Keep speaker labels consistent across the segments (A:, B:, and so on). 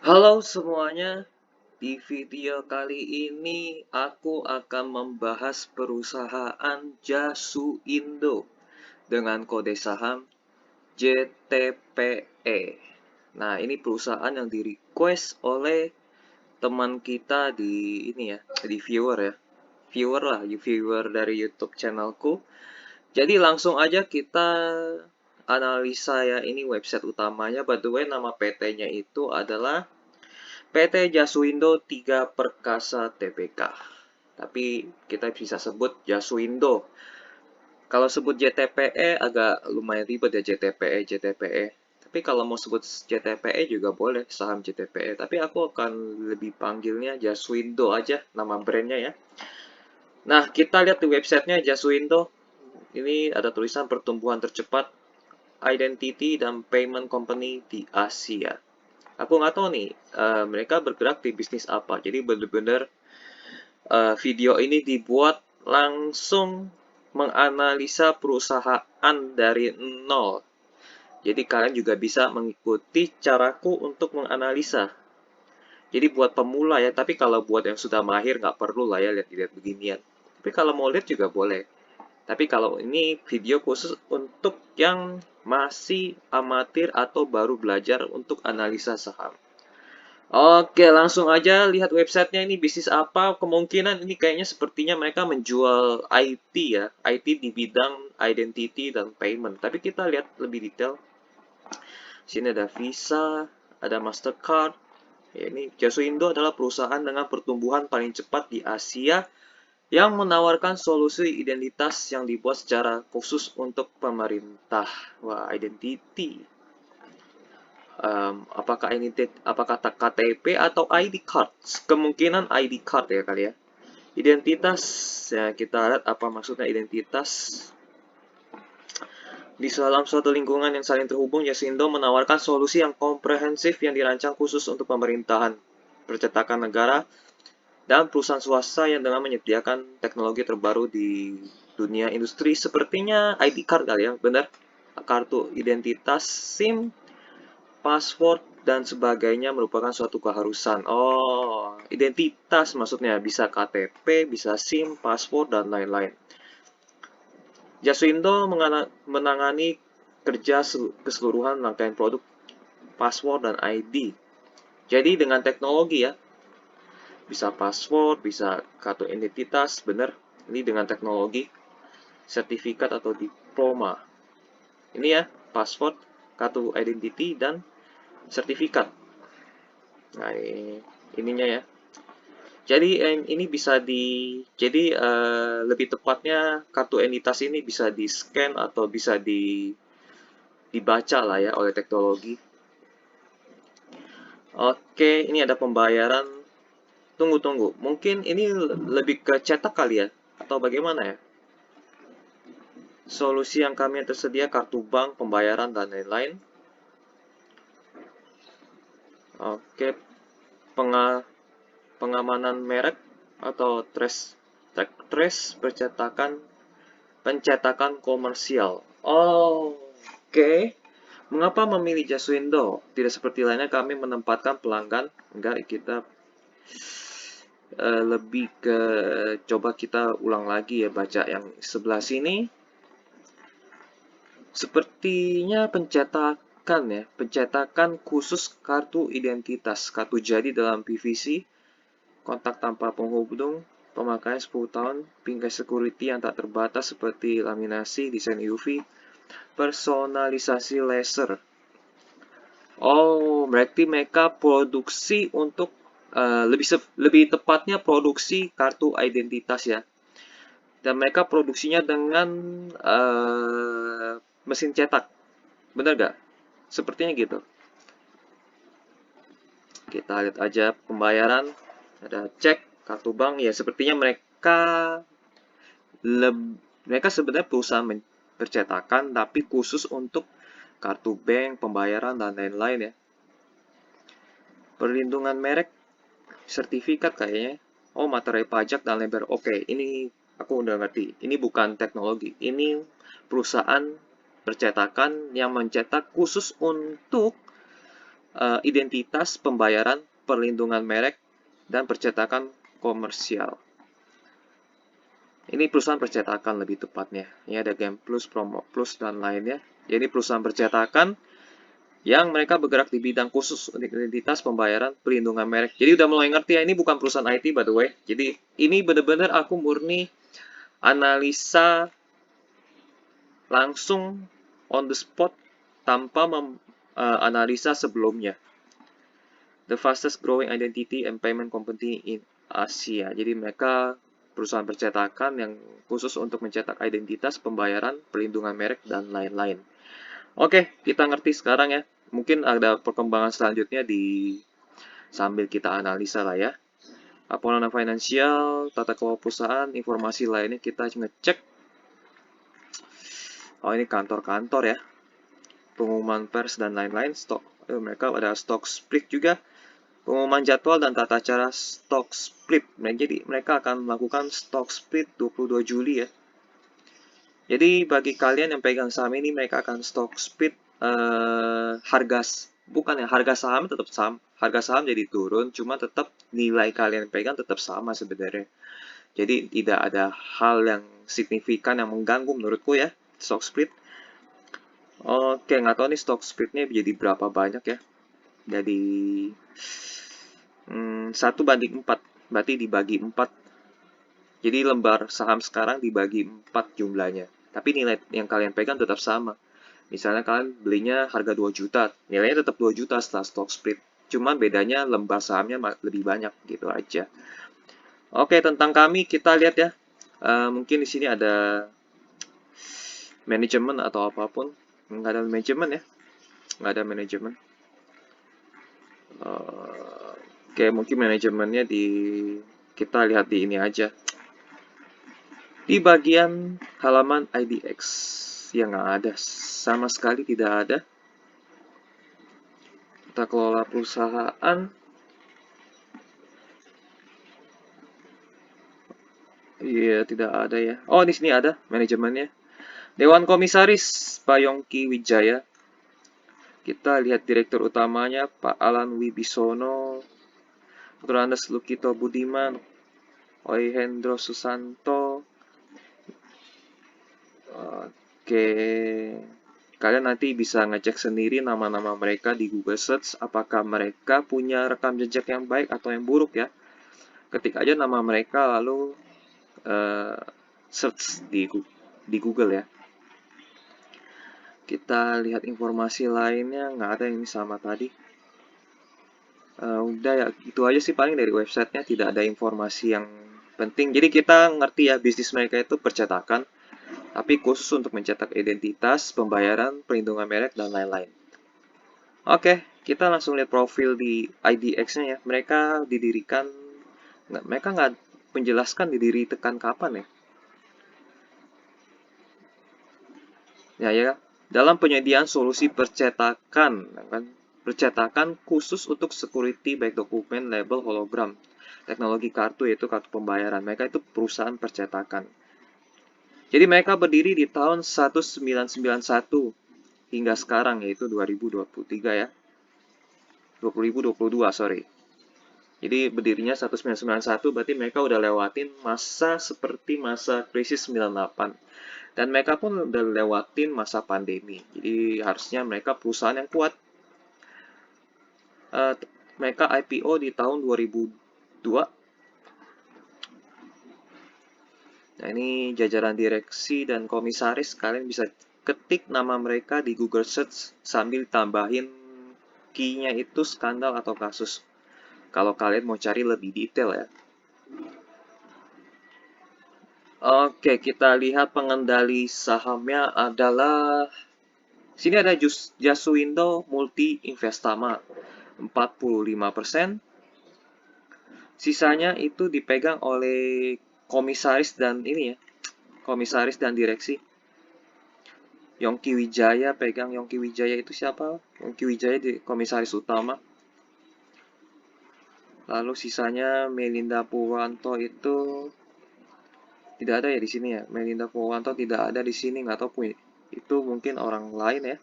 A: Halo semuanya, di video kali ini aku akan membahas perusahaan Jasu Indo dengan kode saham JTPE. Nah, ini perusahaan yang di-request oleh teman kita di ini ya, di viewer ya. Viewer lah, viewer dari YouTube channelku. Jadi langsung aja kita analisa ya, ini website utamanya. By the way, nama PT-nya itu adalah PT Jasuindo 3 Perkasa Tbk. Tapi kita bisa sebut Jasuindo. Kalau sebut JTPE agak lumayan ribet ya, JTPE. Tapi kalau mau sebut JTPE juga boleh, saham JTPE. Tapi aku akan lebih panggilnya Jasuindo aja, nama brandnya ya. Nah, kita lihat di websitenya Jasuindo. Ini ada tulisan pertumbuhan tercepat identity dan payment company di Asia. Aku nggak tahu nih, mereka bergerak di bisnis apa. Jadi bener-bener video ini dibuat langsung menganalisa perusahaan dari nol. Jadi kalian juga bisa mengikuti caraku untuk menganalisa. Jadi buat pemula ya, tapi kalau buat yang sudah mahir nggak perlu lah ya lihat-lihat beginian. Tapi kalau mau lihat juga boleh. Tapi kalau ini video khusus untuk yang masih amatir atau baru belajar untuk analisa saham. Oke, langsung aja lihat websitenya, ini bisnis apa. Kemungkinan ini kayaknya sepertinya mereka menjual IT ya. IT di bidang identity dan payment. Tapi kita lihat lebih detail. Sini ada Visa, ada Mastercard. Ya, ini Jasuindo adalah perusahaan dengan pertumbuhan paling cepat di Asia yang menawarkan solusi identitas yang dibuat secara khusus untuk pemerintah. Wah, identity. Apakah KTP atau ID card? Kemungkinan ID card ya kali ya. Identitas, ya kita lihat apa maksudnya identitas. Di dalam suatu lingkungan yang saling terhubung, Yasindo menawarkan solusi yang komprehensif yang dirancang khusus untuk pemerintahan, percetakan negara, dan perusahaan swasta yang dengan menyediakan teknologi terbaru di dunia industri. Sepertinya ID card kali ya, benar? Kartu identitas, SIM, password, dan sebagainya merupakan suatu keharusan. Oh, identitas maksudnya bisa KTP, bisa SIM, password, dan lain-lain. Jasuindo menangani kerja keseluruhan rangkaian produk, password, dan ID. Jadi dengan teknologi ya, bisa password, bisa kartu identitas, bener. Ini dengan teknologi, sertifikat atau diploma. Ini ya, password, kartu identity, dan sertifikat. Nah, ininya ya. Jadi ini bisa lebih tepatnya kartu entitas ini bisa di scan atau bisa dibaca lah ya oleh teknologi. Oke, ini ada pembayaran. Tunggu. Mungkin ini lebih ke cetak kali ya? Atau bagaimana ya? Solusi yang kami tersedia kartu bank, pembayaran, dan lain-lain. Oke, pengamanan merek atau trace pencetakan komersial. Oh, oke. Mengapa memilih Jasuindo? Tidak seperti lainnya kami menempatkan pelanggan. Enggak, kita lebih ke coba kita ulang lagi ya baca yang sebelah sini. Sepertinya pencetakan khusus kartu identitas, kartu jadi dalam PVC, kontak tanpa penghubung, pemakaian 10 tahun, bingkai security yang tak terbatas seperti laminasi, desain UV, personalisasi laser. Oh, berarti mereka produksi untuk lebih tepatnya produksi kartu identitas ya. Dan mereka produksinya dengan mesin cetak. Bener gak? Sepertinya gitu. Kita lihat aja pembayaran. Ada cek, kartu bank. Ya, sepertinya mereka sebenarnya perusahaan percetakan, tapi khusus untuk kartu bank, pembayaran, dan lain-lain ya. Perlindungan merek, sertifikat kayaknya. Oh, materai pajak dan lebar. Oke, ini aku udah ngerti. Ini bukan teknologi. Ini perusahaan percetakan yang mencetak khusus untuk identitas, pembayaran, perlindungan merek, dan percetakan komersial. Ini perusahaan percetakan lebih tepatnya. Ini ada Game Plus, Promo Plus, dan lainnya. Jadi perusahaan percetakan yang mereka bergerak di bidang khusus untuk identitas, pembayaran, perlindungan merek. Jadi udah mulai ngerti ya, ini bukan perusahaan IT by the way. Jadi ini bener-bener aku murni analisa langsung on the spot tanpa analisa sebelumnya. The fastest growing identity and payment company in Asia. Jadi mereka perusahaan percetakan yang khusus untuk mencetak identitas, pembayaran, perlindungan merek, dan lain-lain. Oke, kita ngerti sekarang ya. Mungkin ada perkembangan selanjutnya di sambil kita analisa lah ya. Laporan finansial, tata kelola perusahaan, informasi lainnya kita ngecek. Oh, ini kantor-kantor ya. Pengumuman pers dan lain-lain. Stok, mereka ada stock split juga. Pengumuman jadwal dan tata cara stock split. Jadi mereka akan melakukan stock split 22 Juli ya. Jadi bagi kalian yang pegang saham ini, mereka akan stock split harga saham tetap sama. Harga saham jadi turun, cuma tetap nilai kalian pegang tetap sama sebenarnya. Jadi tidak ada hal yang signifikan yang mengganggu menurutku ya, stock split. Oke, nggak tahu nih stock splitnya jadi berapa banyak ya. Jadi 1:4, berarti dibagi 4. Jadi lembar saham sekarang dibagi 4 jumlahnya. Tapi nilai yang kalian pegang tetap sama. Misalnya kalian belinya harga 2 juta, nilainya tetap 2 juta setelah stock split. Cuma bedanya lembar sahamnya lebih banyak gitu aja. Oke, tentang kami kita lihat ya. Mungkin di sini ada manajemen atau apapun. Nggak ada manajemen ya. Nggak ada manajemen. Oke, mungkin manajemennya kita lihat di ini aja. Di bagian halaman IDX yang nggak ada, sama sekali tidak ada. Tata kelola perusahaan. Iya, tidak ada ya. Oh, di sini ada manajemennya. Dewan Komisaris Pak Yongki Wijaya. Kita lihat direktur utamanya Pak Alan Wibisono, Dr. Andes Lukito Budiman, Oi Hendro Susanto. Oke, kalian nanti bisa ngecek sendiri nama-nama mereka di Google Search, apakah mereka punya rekam jejak yang baik atau yang buruk ya. Ketik aja nama mereka lalu search di Google ya. Kita lihat informasi lainnya, nggak ada yang sama tadi. Udah ya, itu aja sih paling dari websitenya, tidak ada informasi yang penting. Jadi kita ngerti ya, bisnis mereka itu percetakan, tapi khusus untuk mencetak identitas, pembayaran, perlindungan merek, dan lain-lain. Oke, kita langsung lihat profil di IDX-nya ya. Mereka nggak menjelaskan didirikan kapan ya. Ya, dalam penyediaan solusi percetakan, kan? Percetakan khusus untuk security baik dokumen, label, hologram, teknologi kartu yaitu kartu pembayaran. Mereka itu perusahaan percetakan. Jadi mereka berdiri di tahun 1991 hingga sekarang yaitu 2023 ya. 2022, sorry. Jadi berdirinya 1991 berarti mereka udah lewatin masa seperti masa krisis 98. Dan mereka pun udah lewatin masa pandemi. Jadi harusnya mereka perusahaan yang kuat. Mereka IPO di tahun 2002. Nah, ini jajaran direksi dan komisaris. Kalian bisa ketik nama mereka di Google Search sambil tambahin key-nya itu skandal atau kasus. Kalau kalian mau cari lebih detail ya. Oke, kita lihat pengendali sahamnya adalah sini ada Jaswindo Multi Investama 45%. Sisanya itu dipegang oleh komisaris dan ini ya, komisaris dan direksi. Yongki Wijaya pegang. Yongki Wijaya itu siapa? Yongki Wijaya di komisaris utama. Lalu sisanya Melinda Purwanto itu tidak ada ya di sini ya. Melinda Purwanto tidak ada di sini, nggak tahu itu mungkin orang lain ya.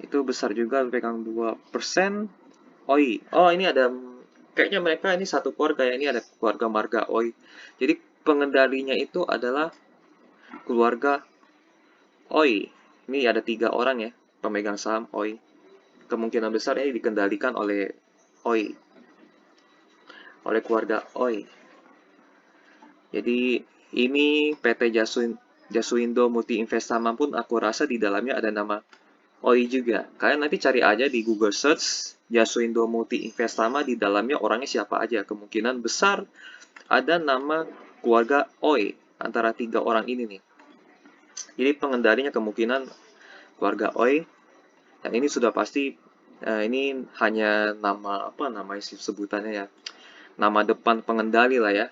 A: Itu itu besar juga, pegang 2%. OI. Oh, ini ada, kayaknya mereka ini satu keluarga ya, ini ada keluarga marga OI. Jadi pengendalinya itu adalah keluarga OI. Ini ada 3 orang ya, pemegang saham OI. Kemungkinan besar ini dikendalikan oleh OI, oleh keluarga OI. Jadi ini PT Jasuindo Multi Investama pun aku rasa di dalamnya ada nama OI juga. Kalian nanti cari aja di Google Search Jasuindo Multi Investama, di dalamnya orangnya siapa aja. Kemungkinan besar ada nama keluarga OI antara 3 orang ini nih. Jadi pengendalinya kemungkinan keluarga OI, dan ini sudah pasti ini hanya nama apa namanya sebutannya ya. Nama depan pengendali lah ya.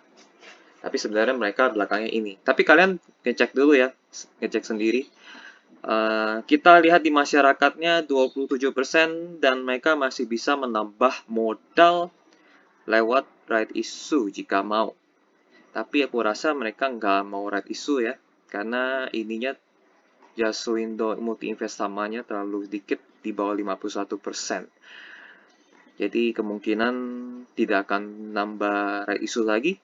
A: Tapi sebenarnya mereka belakangnya ini. Tapi kalian ngecek dulu ya, ngecek sendiri. Kita lihat di masyarakatnya 27% dan mereka masih bisa menambah modal lewat right issue jika mau. Tapi aku rasa mereka nggak mau right issue ya, karena ininya Jasuindo Multi Investama-nya terlalu sedikit, di bawah 51%. Jadi kemungkinan tidak akan nambah right issue lagi,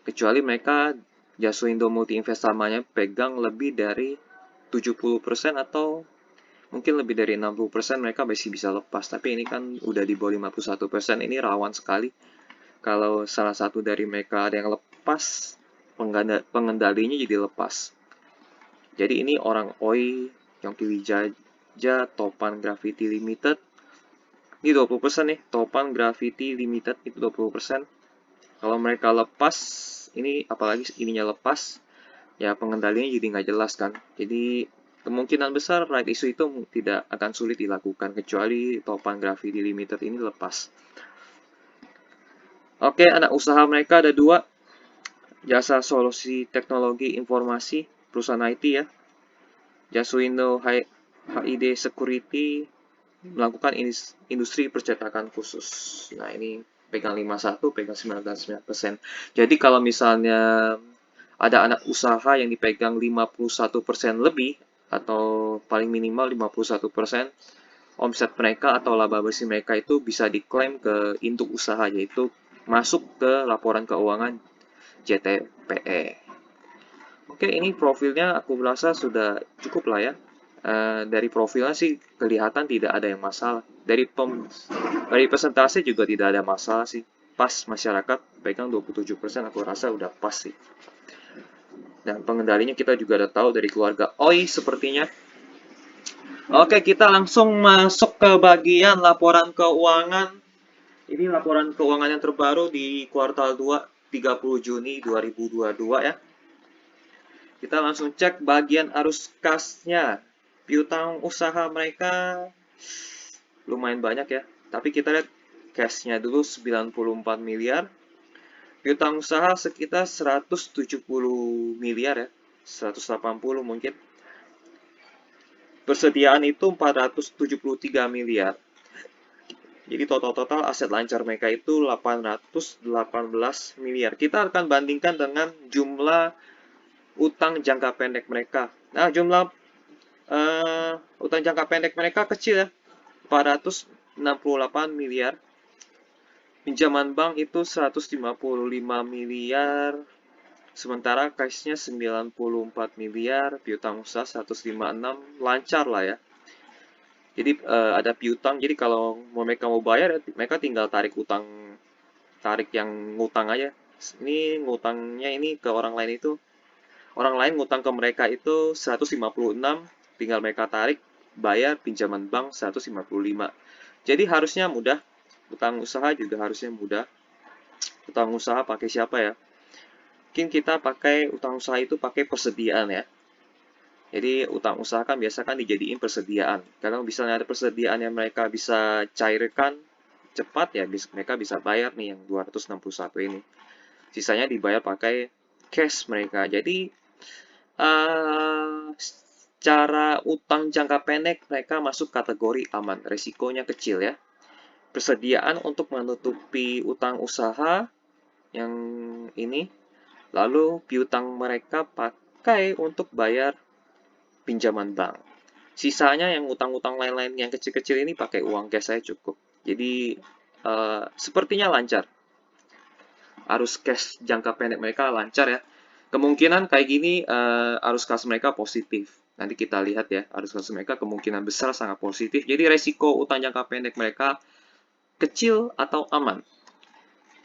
A: kecuali mereka Jasuindo Multi Investama-nya pegang lebih dari 70% atau mungkin lebih dari 60%, mereka masih bisa lepas. Tapi ini kan udah di bawah 51%, ini rawan sekali. Kalau salah satu dari mereka ada yang lepas, pengendalinya jadi lepas. Jadi ini orang OI, Yongki Wijaja, Topan Graffiti Limited. Ini 20% nih, Topan Graffiti Limited itu 20%. Kalau mereka lepas, ini apalagi ininya lepas, ya pengendalinya jadi nggak jelas kan. Jadi kemungkinan besar right issue itu tidak akan sulit dilakukan, kecuali Topan Graffiti Limited ini lepas. Oke, anak usaha mereka ada 2. Jasa Solusi Teknologi Informasi, perusahaan IT ya. Jasuindo HID Security melakukan industri percetakan khusus. Nah, ini pegang 51, pegang 99%. Jadi kalau misalnya ada anak usaha yang dipegang 51% lebih, atau paling minimal 51%, omset mereka atau laba bersih mereka itu bisa diklaim ke induk usaha, yaitu masuk ke laporan keuangan JTPE. Oke, ini profilnya aku rasa sudah cukup lah ya. Dari profilnya sih kelihatan tidak ada yang masalah. Dari persentase juga tidak ada masalah sih. Pas, masyarakat pegang 27%, aku rasa udah pas sih. Dan pengendalinya kita juga udah tahu dari keluarga OI sepertinya. Oke, kita langsung masuk ke bagian laporan keuangan. Ini laporan keuangan yang terbaru di kuartal 2, 30 Juni 2022 ya. Kita langsung cek bagian arus kasnya. Piutang usaha mereka lumayan banyak ya. Tapi kita lihat cashnya dulu 94 miliar. Piutang usaha sekitar 170 miliar ya. 180 mungkin. Persediaan itu 473 miliar. Jadi total aset lancar mereka itu 818 miliar. Kita akan bandingkan dengan jumlah utang jangka pendek mereka. Nah, jumlah utang jangka pendek mereka kecil ya, 468 miliar. Pinjaman bank itu 155 miliar. Sementara cashnya 94 miliar, piutang usaha 156, lancar lah ya. Jadi ada piutang, jadi kalau mereka mau bayar, mereka tinggal tarik yang ngutang aja. Ini ngutangnya ini ke orang lain itu, orang lain ngutang ke mereka itu 156, tinggal mereka tarik, bayar pinjaman bank 155. Jadi harusnya mudah, utang usaha juga harusnya mudah. Utang usaha pakai siapa ya? Mungkin kita pakai utang usaha itu pakai persediaan ya. Jadi utang usaha kan biasa kan dijadiin persediaan. Kalau misalnya ada persediaan yang mereka bisa cairkan cepat ya, mereka bisa bayar nih yang 261 ini. Sisanya dibayar pakai cash mereka. Jadi secara utang jangka pendek mereka masuk kategori aman, resikonya kecil ya. Persediaan untuk menutupi utang usaha yang ini, lalu piutang mereka pakai untuk bayar pinjaman bank. Sisanya yang utang-utang lain-lain yang kecil-kecil ini pakai uang cash saya cukup. Jadi sepertinya lancar. Arus cash jangka pendek mereka lancar ya. Kemungkinan kayak gini arus kas mereka positif. Nanti kita lihat ya, arus kas mereka kemungkinan besar sangat positif. Jadi resiko utang jangka pendek mereka kecil atau aman.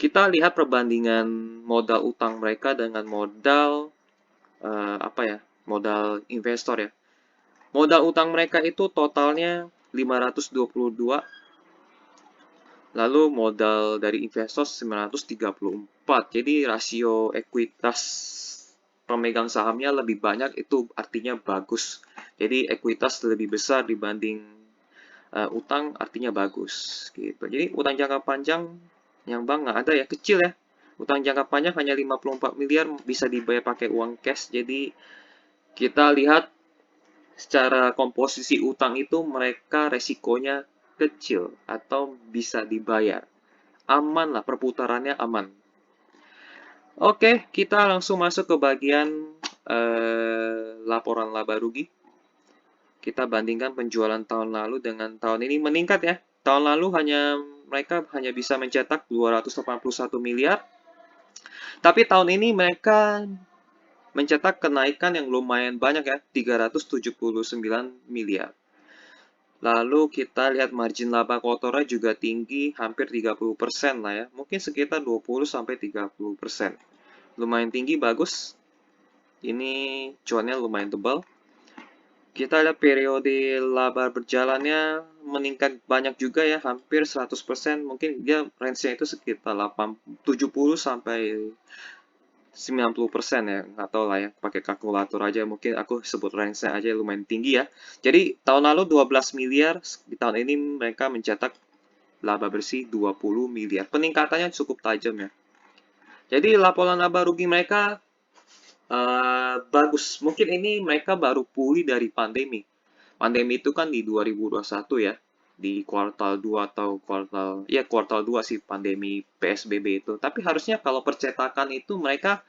A: Kita lihat perbandingan modal utang mereka dengan modal apa ya? Modal investor ya. Modal utang mereka itu totalnya 522, lalu modal dari investor 934. Jadi rasio ekuitas pemegang sahamnya lebih banyak, itu artinya bagus. Jadi ekuitas lebih besar dibanding utang, artinya bagus gitu. Jadi utang jangka panjang yang bank nggak ada ya, kecil ya. Utang jangka panjang hanya 54 miliar, bisa dibayar pakai uang cash. Jadi kita lihat secara komposisi utang itu mereka resikonya kecil atau bisa dibayar. Aman lah, perputarannya aman. Oke, kita langsung masuk ke bagian laporan laba rugi. Kita bandingkan penjualan tahun lalu dengan tahun ini meningkat ya. Tahun lalu mereka hanya bisa mencetak 281 miliar. Tapi tahun ini mereka mencetak kenaikan yang lumayan banyak ya, 379 miliar. Lalu kita lihat margin laba kotornya juga tinggi, hampir 30% lah ya. Mungkin sekitar 20-30%. Lumayan tinggi, bagus. Ini cuannya lumayan tebal. Kita lihat periode laba berjalannya meningkat banyak juga ya, hampir 100%. Mungkin dia range-nya itu sekitar 70 sampai 90% ya, nggak tahu lah ya, pakai kalkulator aja, mungkin aku sebut range-nya aja lumayan tinggi ya. Jadi tahun lalu 12 miliar, di tahun ini mereka mencetak laba bersih 20 miliar. Peningkatannya cukup tajam ya. Jadi laporan laba rugi mereka bagus. Mungkin ini mereka baru pulih dari pandemi. Pandemi itu kan di 2021 ya, di kuartal 2 atau kuartal 2 sih pandemi PSBB itu. Tapi harusnya kalau percetakan itu mereka,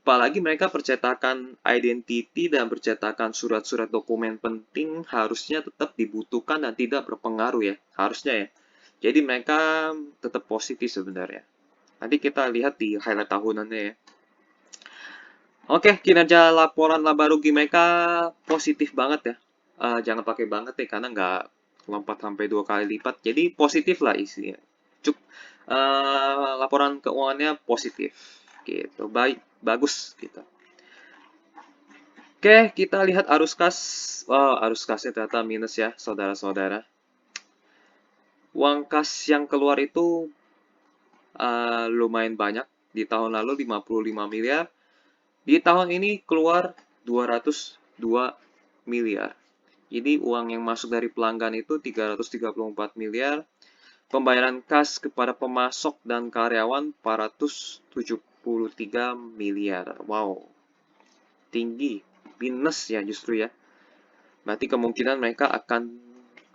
A: apalagi mereka percetakan identity dan percetakan surat-surat dokumen penting, harusnya tetap dibutuhkan dan tidak berpengaruh ya, harusnya ya. Jadi mereka tetap positif sebenarnya. Nanti kita lihat di highlight tahunannya ya. Oke, kinerja laporan laba rugi mereka positif banget ya. Jangan pakai banget ya, karena nggak lompat sampai 2 kali lipat. Jadi positif lah isinya. Laporan keuangannya positif. Gitu, baik, bagus gitu. Oke, kita lihat arus kas. Wow, arus kasnya ternyata minus ya, saudara-saudara. Uang kas yang keluar itu lumayan banyak. Di tahun lalu 55 miliar. Di tahun ini keluar 202 miliar. Jadi uang yang masuk dari pelanggan itu 334 miliar. Pembayaran kas kepada pemasok dan karyawan 473 miliar. Wow, tinggi. Minus ya justru ya. Berarti kemungkinan mereka akan,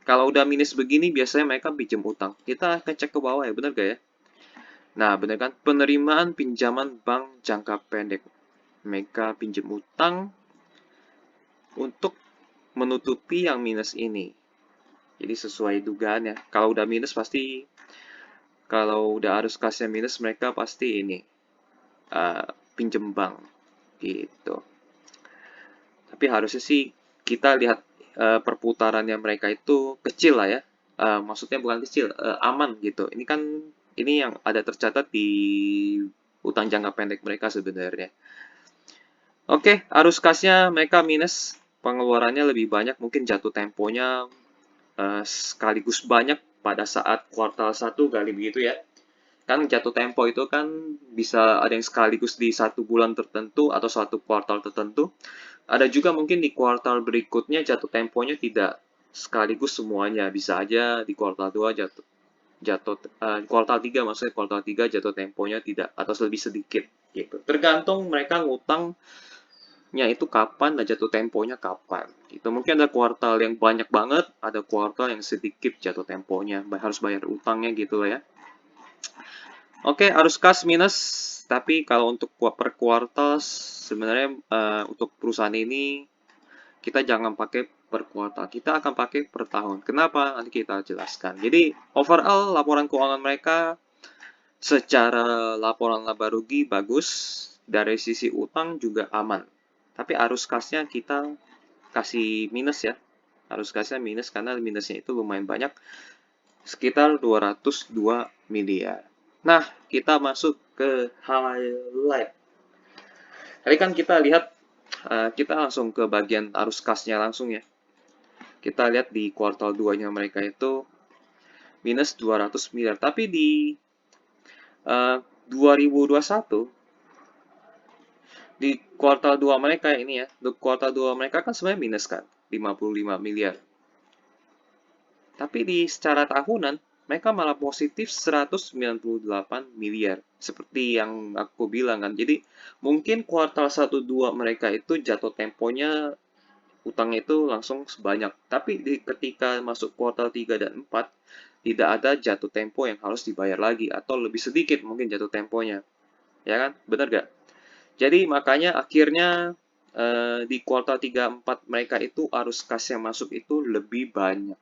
A: kalau udah minus begini biasanya mereka pinjam utang. Kita akan cek ke bawah ya, benar gak ya? Nah, benar kan? Penerimaan pinjaman bank jangka pendek. Mereka pinjam utang untuk menutupi yang minus ini. Jadi sesuai dugaan ya. Kalau udah minus pasti, kalau udah arus kasnya minus mereka pasti ini pinjem bank gitu. Tapi harusnya sih kita lihat perputarannya mereka itu kecil lah ya. Maksudnya bukan kecil, aman gitu. Ini kan ini yang ada tercatat di utang jangka pendek mereka sebenarnya. Oke, arus kasnya mereka minus, pengeluarannya lebih banyak, mungkin jatuh temponya sekaligus banyak pada saat kuartal 1 kali begitu ya. Kan jatuh tempo itu kan bisa ada yang sekaligus di 1 bulan tertentu atau 1 kuartal tertentu. Ada juga mungkin di kuartal berikutnya jatuh temponya tidak sekaligus semuanya. Bisa aja di kuartal 2 kuartal 3 maksudnya kuartal 3 jatuh temponya tidak atau lebih sedikit gitu. Tergantung mereka ngutang itu kapan dan jatuh temponya kapan. Itu mungkin ada kuartal yang banyak banget, ada kuartal yang sedikit jatuh temponya, harus bayar utangnya gitu lah ya. Oke, arus kas minus, tapi kalau untuk per kuartal sebenarnya untuk perusahaan ini kita jangan pakai per kuartal. Kita akan pakai per tahun. Kenapa? Nanti kita jelaskan. Jadi, overall laporan keuangan mereka secara laporan laba rugi bagus, dari sisi utang juga aman. Tapi arus kasnya kita kasih minus ya. Arus kasnya minus karena minusnya itu lumayan banyak, sekitar 202 miliar. Nah, kita masuk ke highlight. Tadi kan kita lihat, kita langsung ke bagian arus kasnya langsung ya. Kita lihat di kuartal 2-nya mereka itu minus 200 miliar. Tapi di 2021, di kuartal 2 mereka ini ya, di kuartal 2 mereka kan sebenarnya minus kan, 55 miliar. Tapi di secara tahunan, mereka malah positif 198 miliar. Seperti yang aku bilang kan. Jadi, mungkin kuartal 1-2 mereka itu jatuh temponya, utangnya itu langsung sebanyak. Tapi ketika masuk kuartal 3 dan 4, tidak ada jatuh tempo yang harus dibayar lagi. Atau lebih sedikit mungkin jatuh temponya. Ya kan? Benar gak? Jadi, makanya akhirnya di kuartal 3-4 mereka itu arus kas yang masuk itu lebih banyak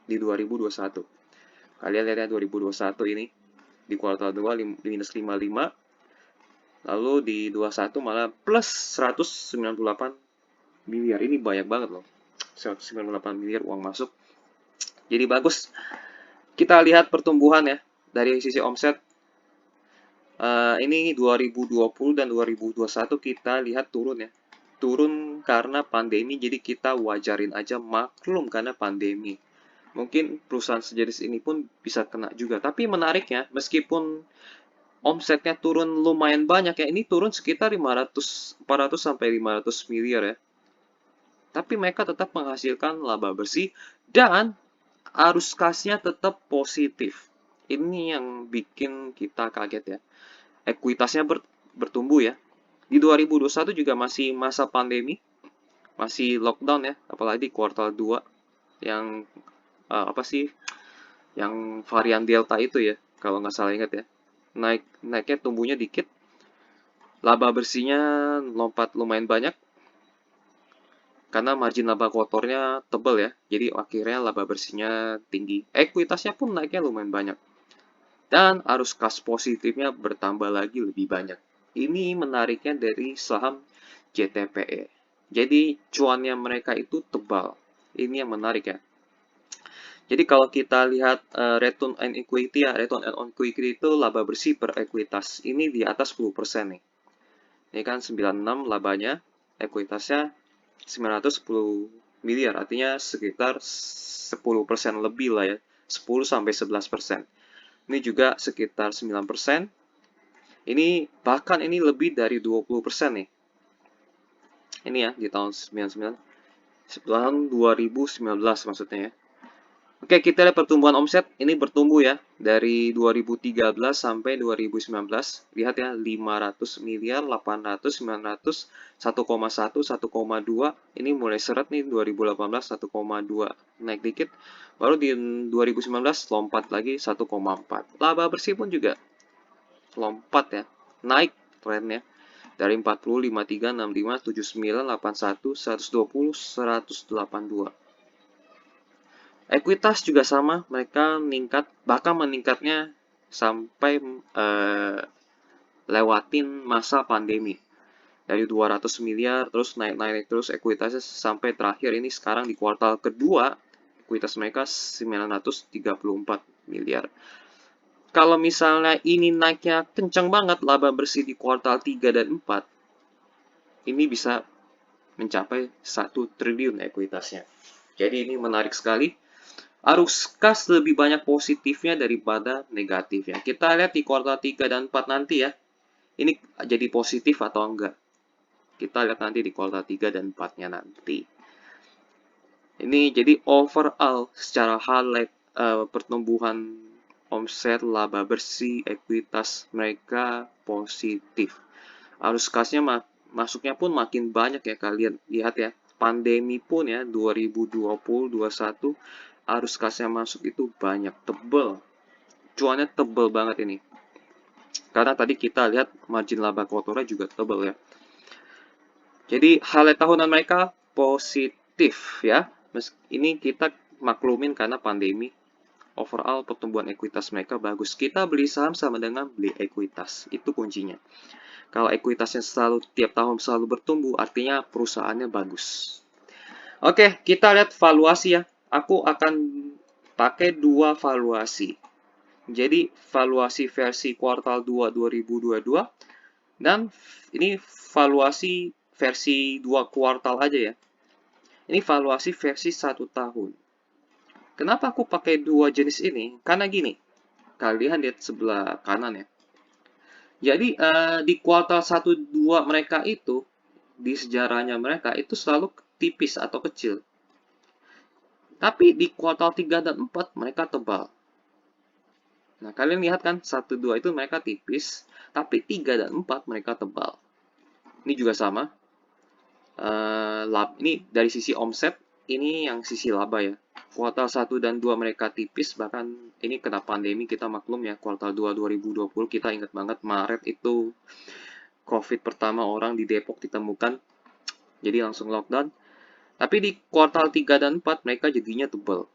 A: di 2021. Kalian lihat ya 2021 ini di kuartal 2 minus 55, lalu di 21 malah plus 198 miliar. Ini banyak banget loh. 198 miliar uang masuk. Jadi bagus. Kita lihat pertumbuhan ya dari sisi omset. Ini 2020 dan 2021 kita lihat turun ya. Turun karena pandemi, jadi kita wajarin aja, maklum karena pandemi. Mungkin perusahaan sejenis ini pun bisa kena juga. Tapi menariknya, meskipun omsetnya turun lumayan banyak ya, ini turun sekitar 400 sampai 500 miliar ya. Tapi mereka tetap menghasilkan laba bersih dan arus kasnya tetap positif. Ini yang bikin kita kaget ya. Ekuitasnya bertumbuh ya. Di 2021 juga masih masa pandemi, masih lockdown ya, apalagi di kuartal 2 yang yang varian Delta itu ya, kalau nggak salah ingat ya. Naiknya tumbuhnya dikit, laba bersihnya lompat lumayan banyak, karena margin laba kotornya tebal ya, jadi akhirnya laba bersihnya tinggi. Ekuitasnya pun naiknya lumayan banyak. Dan arus kas positifnya bertambah lagi lebih banyak. Ini menariknya dari saham JTPE. Jadi cuannya mereka itu tebal. Ini yang menarik ya. Jadi kalau kita lihat return on equity ya, return on equity itu laba bersih per ekuitas. Ini di atas 10% nih. Ini kan 96 labanya, ekuitasnya 910 miliar, artinya sekitar 10% lebih lah ya. 10 sampai 11%. Ini juga sekitar 9%. Ini bahkan ini lebih dari 20% nih. Ini ya di tahun 99. Tahun 2019 maksudnya ya. Oke, kita lihat pertumbuhan omset. Ini bertumbuh ya dari 2013 sampai 2019. Lihat ya, 500 miliar, 800, 900, 1,1, 1,2. Ini mulai seret nih 2018 1,2. Naik dikit. Baru di 2019 lompat lagi 1,4. Laba bersih pun juga lompat ya. Naik trennya dari 40, 53, 65, 79, 81, 120, 182. Ekuitas juga sama, mereka meningkat, bahkan meningkatnya sampai lewatin masa pandemi. Dari 200 miliar, terus naik-naik terus ekuitasnya sampai terakhir ini sekarang di kuartal kedua, ekuitas mereka 934 miliar. Kalau misalnya ini naiknya kencang banget, laba bersih di kuartal 3 dan 4, ini bisa mencapai 1 triliun ekuitasnya. Jadi ini menarik sekali. Arus kas lebih banyak positifnya daripada negatifnya. Kita lihat di kuartal 3 dan 4 nanti ya. Ini jadi positif atau enggak. Kita lihat nanti di kuartal 3 dan 4-nya nanti. Ini jadi overall secara highlight pertumbuhan omset, laba bersih, ekuitas mereka positif. Arus kasnya masuknya pun makin banyak ya, kalian lihat ya. Pandemi pun ya 2020-2021 arus kasnya masuk itu banyak, tebel. Cuannya tebel banget ini. Karena tadi kita lihat margin laba kotornya juga tebel ya. Jadi highlight tahunan mereka positif ya. Ini kita maklumin karena pandemi. Overall pertumbuhan ekuitas mereka bagus. Kita beli saham sama dengan beli ekuitas. Itu kuncinya. Kalau ekuitasnya selalu tiap tahun selalu bertumbuh, artinya perusahaannya bagus. Oke, kita lihat valuasi ya. Aku akan pakai dua valuasi. Jadi valuasi versi kuartal 2 2022 dan ini valuasi versi 2 kuartal aja ya. Ini valuasi versi 1 tahun. Kenapa aku pakai dua jenis ini? Karena gini, kalian lihat sebelah kanan ya. Jadi di kuartal 1-2 mereka itu, di sejarahnya mereka itu selalu tipis atau kecil. Tapi di kuartal 3 dan 4 mereka tebal. Nah, kalian lihat kan 1-2 itu mereka tipis, tapi 3 dan 4 mereka tebal. Ini juga sama. Ini dari sisi omset, ini yang sisi laba ya. Kuartal 1 dan 2 mereka tipis, bahkan ini kena pandemi kita maklum ya, kuartal 2 2020 kita ingat banget Maret itu COVID pertama orang di Depok ditemukan, jadi langsung lockdown. Tapi di kuartal 3 dan 4 mereka jadinya tebal.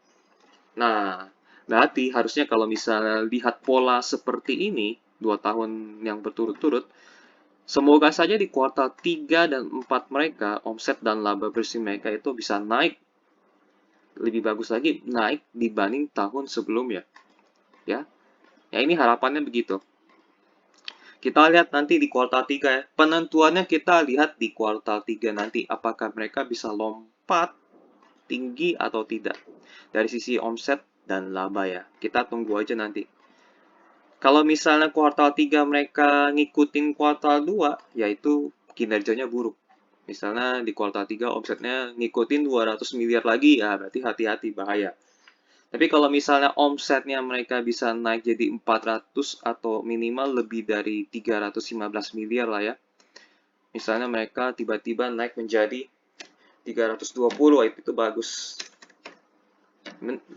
A: Nah, berarti harusnya kalau misalnya lihat pola seperti ini, 2 tahun yang berturut-turut, semoga saja di kuartal 3 dan 4 mereka, omset dan laba bersih mereka itu bisa naik, lebih bagus lagi, naik dibanding tahun sebelumnya. Ya, ini harapannya begitu. Kita lihat nanti di kuartal 3 ya. Penentuannya kita lihat di kuartal 3 nanti, apakah mereka bisa lompat tinggi atau tidak. Dari sisi omset dan laba ya. Kita tunggu aja nanti. Kalau misalnya kuartal 3 mereka ngikutin kuartal 2, yaitu kinerjanya buruk. Misalnya di kuartal 3 omsetnya ngikutin 200 miliar lagi, ya berarti hati-hati, bahaya. Tapi kalau misalnya omsetnya mereka bisa naik jadi 400 atau minimal lebih dari 315 miliar lah ya. Misalnya mereka tiba-tiba naik menjadi 320, itu bagus.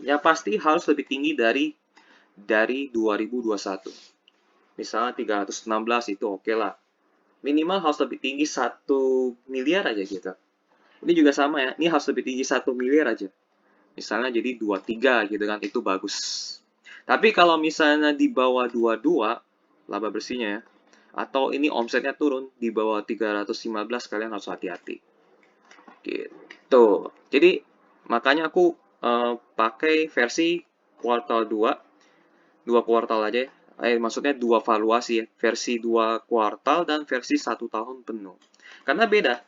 A: Ya pasti harus lebih tinggi dari 2021. Misalnya 316 itu oke lah. Minimal harus lebih tinggi 1 miliar aja gitu. Ini juga sama ya, ini harus lebih tinggi 1 miliar aja. Misalnya jadi 23 gitu kan, itu bagus. Tapi kalau misalnya di bawah 22, laba bersihnya ya, atau ini omsetnya turun di bawah 315, kalian harus hati-hati. Gitu. Jadi, makanya aku pakai versi kuartal 2, 2 kuartal aja ya. Maksudnya 2 valuasi ya, versi 2 kuartal dan versi 1 tahun penuh. Karena beda.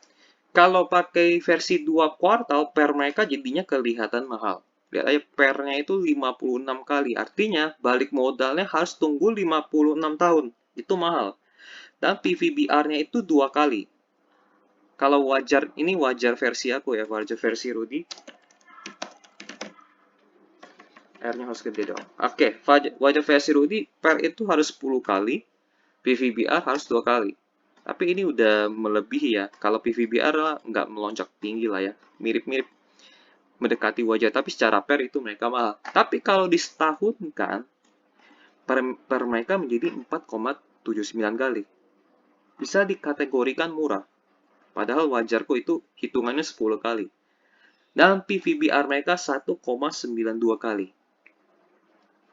A: Kalau pakai versi 2 kuartal, per mereka jadinya kelihatan mahal. Lihat aja, pernya itu 56 kali. Artinya, balik modalnya harus tunggu 56 tahun. Itu mahal. Dan PVBR-nya itu 2 kali. Kalau wajar, ini wajar versi aku ya, wajar versi Rudy. R-nya harus gede dong. Oke, wajar versi Rudy, per itu harus 10 kali, PVBR harus 2 kali. Tapi ini udah melebihi ya. Kalau PVBR lah nggak melonjak tinggi lah ya. Mirip-mirip mendekati wajar. Tapi secara per itu mereka mahal. Tapi kalau di setahun kan, per mereka menjadi 4,79 kali. Bisa dikategorikan murah. Padahal wajarku itu hitungannya 10 kali. Dan PVBR mereka 1,92 kali.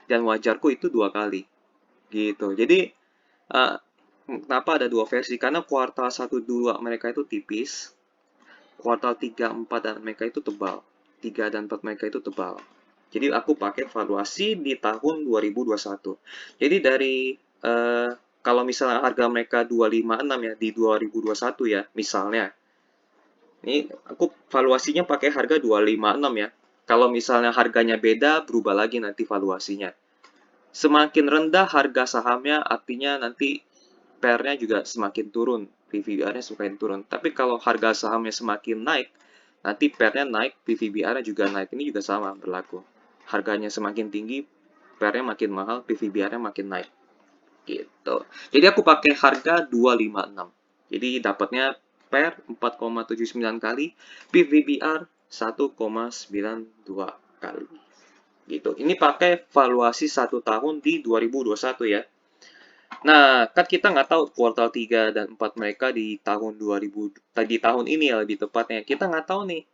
A: Dan wajarku itu 2 kali. Gitu. Jadi, kenapa ada 2 versi? Karena kuartal 1-2 mereka itu tipis, kuartal 3-4 dan mereka itu tebal. 3 dan 4 mereka itu tebal. Jadi aku pakai valuasi di tahun 2021. Jadi dari kalau misalnya harga mereka 256 ya di 2021 ya, misalnya. Ini aku valuasinya pakai harga 256 ya. Kalau misalnya harganya beda, berubah lagi nanti valuasinya. Semakin rendah harga sahamnya, artinya nanti PR-nya juga semakin turun, PVBR-nya semakin turun. Tapi kalau harga sahamnya semakin naik, nanti PR-nya naik, PVBR-nya juga naik. Ini juga sama berlaku. Harganya semakin tinggi, PR-nya makin mahal, PVBR-nya makin naik. Gitu. Jadi aku pakai harga 256. Jadi dapatnya PR 4,79 kali, PVBR 1,92 kali. Gitu. Ini pakai valuasi 1 tahun di 2021 ya. Nah, kan kita nggak tahu kuartal 3 dan 4 mereka di tahun 2000, di tahun ini ya lebih tepatnya. Kita nggak tahu nih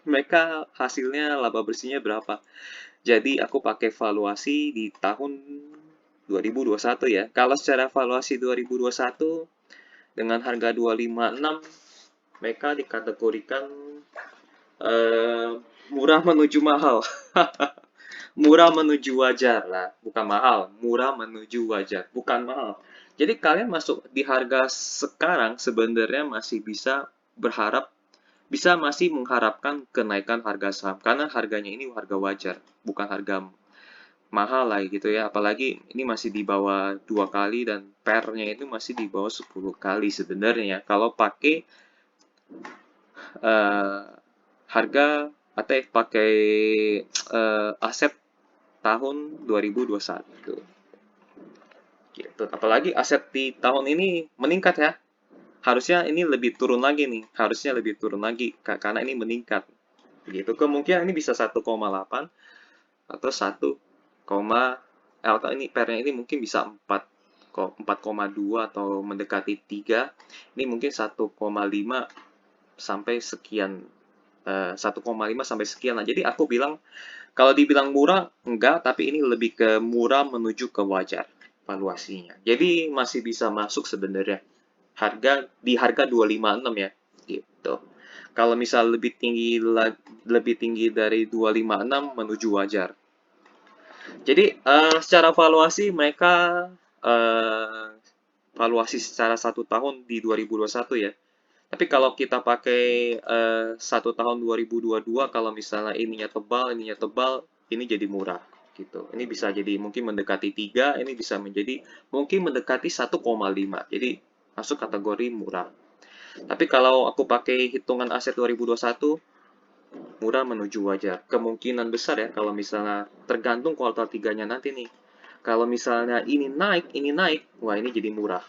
A: mereka hasilnya laba bersihnya berapa. Jadi aku pakai valuasi di tahun 2021 ya. Kalau secara valuasi 2021 dengan harga 256, mereka dikategorikan eh, murah menuju mahal. Murah menuju wajar lah, bukan mahal. Murah menuju wajar, bukan mahal. Jadi kalian masuk di harga sekarang sebenarnya masih bisa berharap, bisa masih mengharapkan kenaikan harga saham karena harganya ini harga wajar, bukan harga mahal lah gitu ya. Apalagi ini masih di bawah 2 kali dan pernya itu masih di bawah 10 kali sebenarnya. Kalau pakai eh, harga atau pakai aset tahun 2021 gitu. Apalagi aset di tahun ini meningkat ya. Harusnya ini lebih turun lagi nih. Harusnya lebih turun lagi karena ini meningkat. Gitu. Kemungkinan ini bisa 1,8 atau 1, atau ini pernya ini mungkin bisa 4,2 atau mendekati 3. Ini mungkin 1,5 sampai sekian, 1,5 sampai sekian lah. Jadi aku bilang kalau dibilang murah, enggak, tapi ini lebih ke murah menuju ke wajar valuasinya. Jadi masih bisa masuk sebenarnya harga 256 ya, gitu. Kalau misal lebih tinggi dari 256 menuju wajar. Jadi secara valuasi mereka uh, valuasi secara 1 tahun di 2021 ya. Tapi kalau kita pakai 1 tahun 2022, kalau misalnya ininya tebal, ini jadi murah gitu. Ini bisa jadi mungkin mendekati 3, ini bisa menjadi mungkin mendekati 1,5. Jadi masuk kategori murah. Tapi kalau aku pakai hitungan aset 2021, murah menuju wajar. Kemungkinan besar ya kalau misalnya tergantung kuartal 3-nya nanti nih. Kalau misalnya ini naik, wah ini jadi murah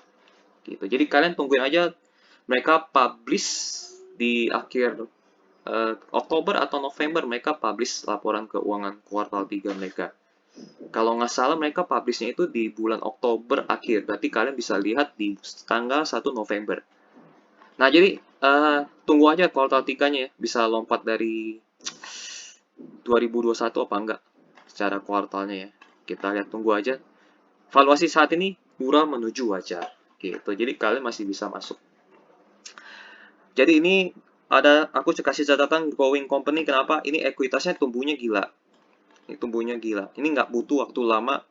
A: gitu. Jadi kalian tungguin aja mereka publish di akhir Oktober atau November mereka publish laporan keuangan kuartal 3 mereka. Kalau nggak salah mereka publishnya itu di bulan Oktober akhir. Berarti kalian bisa lihat di tanggal 1 November. Nah, jadi tunggu aja kuartal 3-nya ya. Bisa lompat dari 2021 apa enggak secara kuartalnya ya. Kita lihat tunggu aja. Valuasi saat ini murah menuju wajar gitu. Jadi kalian masih bisa masuk. Jadi ini aku kasih catatan growing company kenapa ini ekuitasnya tumbuhnya gila. Ini tumbuhnya gila. Ini nggak butuh waktu lama.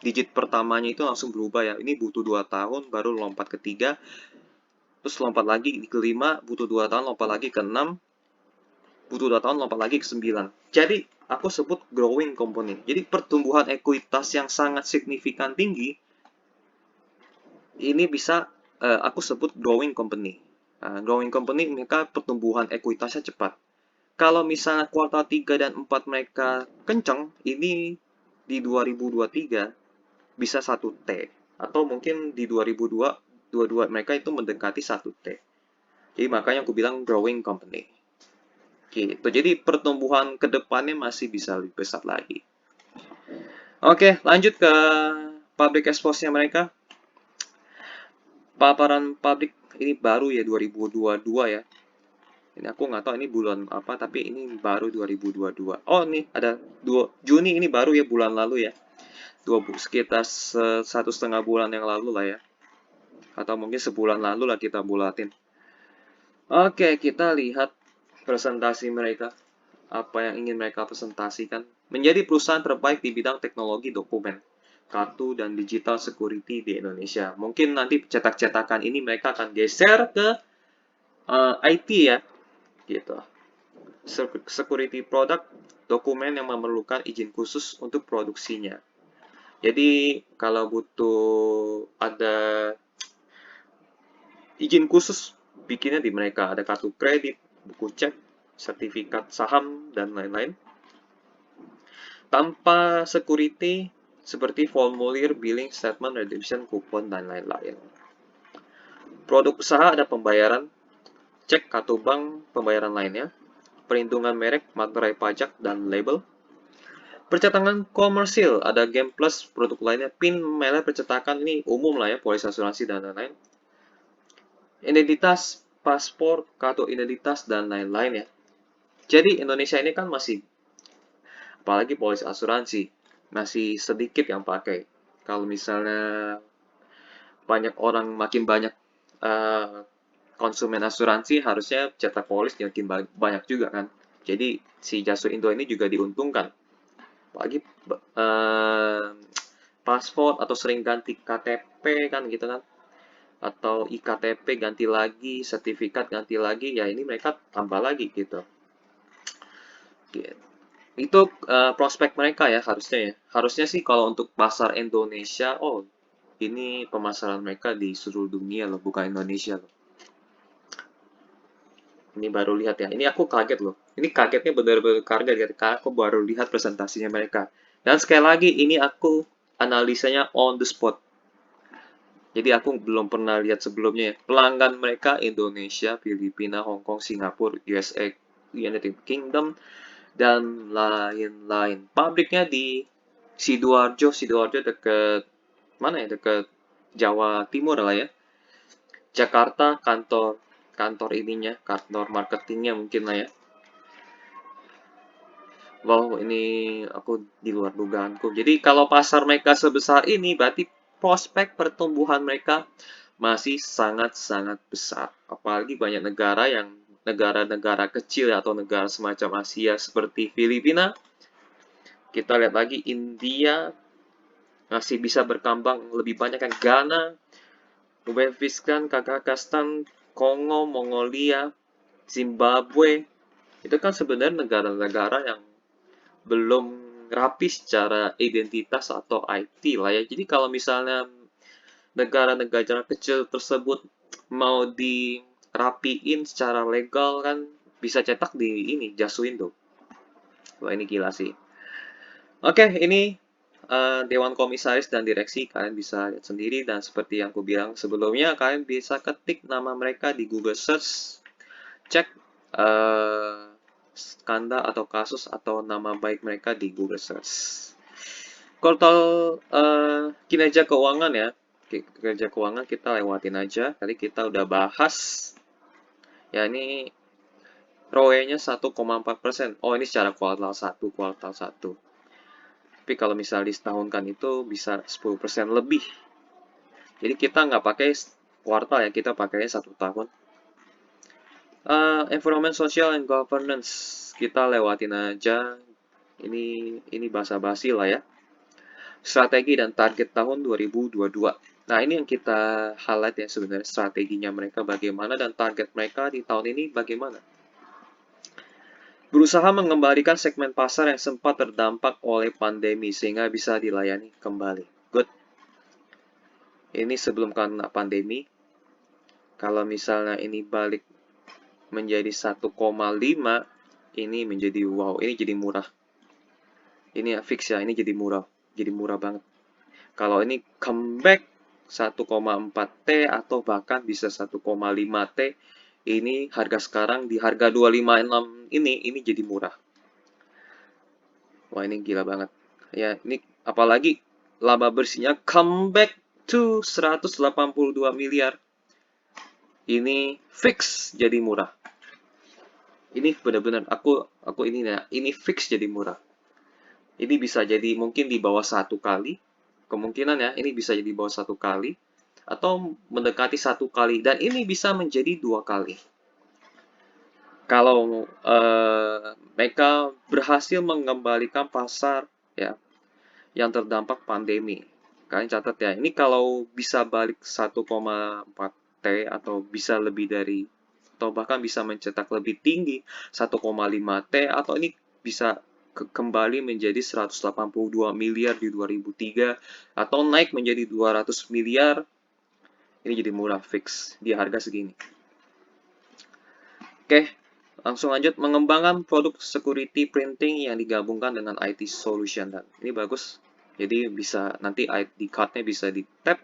A: Digit pertamanya itu langsung berubah ya. Ini butuh 2 tahun baru lompat ke 3. Terus lompat lagi di ke-5, butuh 2 tahun lompat lagi ke 6. Butuh 2 tahun lompat lagi ke 9. Jadi aku sebut growing company. Jadi pertumbuhan ekuitas yang sangat signifikan tinggi ini bisa aku sebut growing company. Growing company mereka pertumbuhan ekuitasnya cepat. Kalau misalnya kuartal 3 dan 4 mereka kenceng, ini di 2023 bisa 1T. Atau mungkin di 2022 mereka itu mendekati 1T. Jadi makanya aku bilang growing company. Gitu. Jadi pertumbuhan ke depannya masih bisa lebih besar lagi. Oke, lanjut ke public expose-nya mereka. Paparan publik ini baru ya 2022 ya. Ini aku nggak tahu ini bulan apa, tapi ini baru 2022. Oh, nih ada 2 Juni ini baru ya bulan lalu ya. Sekitar 1,5 bulan yang lalu lah ya. Atau mungkin sebulan lalu lah kita bulatin. Oke, kita lihat presentasi mereka. Apa yang ingin mereka presentasikan. Menjadi perusahaan terbaik di bidang teknologi dokumen, kartu, dan digital security di Indonesia. Mungkin nanti cetak-cetakan ini mereka akan geser ke IT ya, gitu. Security product, dokumen yang memerlukan izin khusus untuk produksinya. Jadi kalau butuh ada izin khusus, bikinnya di mereka. Ada kartu kredit, buku cek, sertifikat saham, dan lain-lain. Tanpa security, seperti formulir, billing, statement, redemption, kupon, dan lain-lain. Produk usaha ada pembayaran, cek, kartu bank, pembayaran lainnya, perlindungan merek, materai pajak, dan label. Percetakan komersil, ada game plus, produk lainnya, PIN, merek percetakan, ini umum lah ya, polis asuransi, dan lain-lain. Identitas, paspor, kartu identitas, dan lain-lain ya. Jadi Indonesia ini kan masih, apalagi polis asuransi, masih sedikit yang pakai. Kalau misalnya banyak orang, makin banyak eh, konsumen asuransi, harusnya cetak polis makin banyak juga kan. Jadi si Jasu Indo ini juga diuntungkan. Apalagi eh, paspor atau sering ganti KTP kan gitu kan. Atau IKTP ganti lagi, sertifikat ganti lagi, ya ini mereka tambah lagi gitu. Itu prospek mereka ya harusnya ya. Harusnya sih kalau untuk pasar Indonesia, oh ini pemasaran mereka di seluruh dunia loh, bukan Indonesia loh. Ini baru lihat ya. Ini aku kaget loh. Ini kagetnya benar-benar kaget ya, karena aku baru lihat presentasinya mereka. Dan sekali lagi ini aku analisanya on the spot. Jadi aku belum pernah lihat sebelumnya ya. Pelanggan mereka Indonesia, Filipina, Hong Kong, Singapura, USA, United Kingdom, dan lain-lain. Pabriknya di Sidoarjo, Sidoarjo deket mana ya? Deket Jawa Timur lah ya. Jakarta kantor kantor ininya, kantor marketingnya mungkin lah ya. Wow, ini aku di luar dugaanku. Jadi kalau pasar mereka sebesar ini, berarti prospek pertumbuhan mereka masih sangat-sangat besar. Apalagi banyak negara yang negara-negara kecil atau negara semacam Asia seperti Filipina. Kita lihat lagi India masih bisa berkembang lebih banyak kan, Ghana, Uzbekistan, Kazakhstan, Kongo, Mongolia, Zimbabwe. Itu kan sebenarnya negara-negara yang belum rapi secara identitas atau IT lah ya. Jadi kalau misalnya negara-negara kecil tersebut mau dirapiin secara legal kan bisa cetak di ini Jasuindo. Wah ini gila sih. Oke, ini Dewan Komisaris dan Direksi kalian bisa lihat sendiri, dan seperti yang aku bilang sebelumnya, kalian bisa ketik nama mereka di Google Search, cek skandal atau kasus atau nama baik mereka di Google Search. Kuartal kinerja keuangan ya, kinerja keuangan kita lewatin aja. Tadi kita udah bahas, ya ini ROE-nya 1,4%. Oh ini secara kuartal 1, kuartal 1. Tapi kalau misalnya disetahunkan itu bisa 10% lebih. Jadi kita nggak pakai kuartal ya, kita pakainya 1 tahun. Environment, social, and governance kita lewatin aja. Ini basa-basi lah ya. Strategi dan target tahun 2022. Nah ini yang kita highlight ya sebenarnya, strateginya mereka bagaimana dan target mereka di tahun ini bagaimana. Berusaha mengembalikan segmen pasar yang sempat terdampak oleh pandemi sehingga bisa dilayani kembali. Good. Ini sebelum kena pandemi. Kalau misalnya ini balik menjadi 1,5, ini menjadi wow, ini jadi murah. Ini fix ya, ini jadi murah banget. Kalau ini comeback 1,4T atau bahkan bisa 1,5T, ini harga sekarang di harga 256 ini jadi murah. Wah ini gila banget. Ya ini apalagi laba bersihnya comeback to 182 miliar. Ini fix jadi murah. Ini benar-benar aku ini ya, ini fix jadi murah. Ini bisa jadi mungkin di bawah 1 kali, kemungkinan ya, ini bisa jadi di bawah 1 kali, atau mendekati 1 kali, dan ini bisa menjadi 2 kali. Kalau mereka berhasil mengembalikan pasar ya yang terdampak pandemi. Kalian catat ya, ini kalau bisa balik 1,4T atau bisa lebih dari, atau bahkan bisa mencetak lebih tinggi 1,5T, atau ini bisa kembali menjadi 182 miliar di 2003 atau naik menjadi 200 miliar, ini jadi murah fix di harga segini. Oke, langsung lanjut. Mengembangkan produk security printing yang digabungkan dengan IT solution. Dan ini bagus, jadi bisa nanti ID card-nya bisa di tap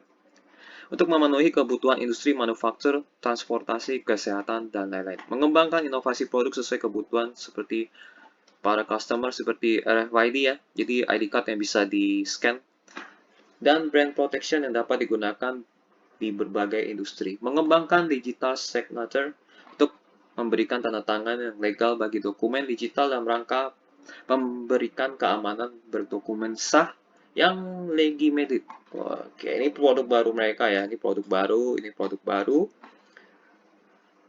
A: untuk memenuhi kebutuhan industri manufaktur, transportasi, kesehatan, dan lain-lain. Mengembangkan inovasi produk sesuai kebutuhan seperti para customer seperti RFID ya, jadi ID card yang bisa di-scan, dan brand protection yang dapat digunakan di berbagai industri. Mengembangkan digital signature untuk memberikan tanda tangan yang legal bagi dokumen digital dalam rangka memberikan keamanan berdokumen sah yang legitimate. Oke, ini produk baru mereka ya. Ini produk baru, ini produk baru.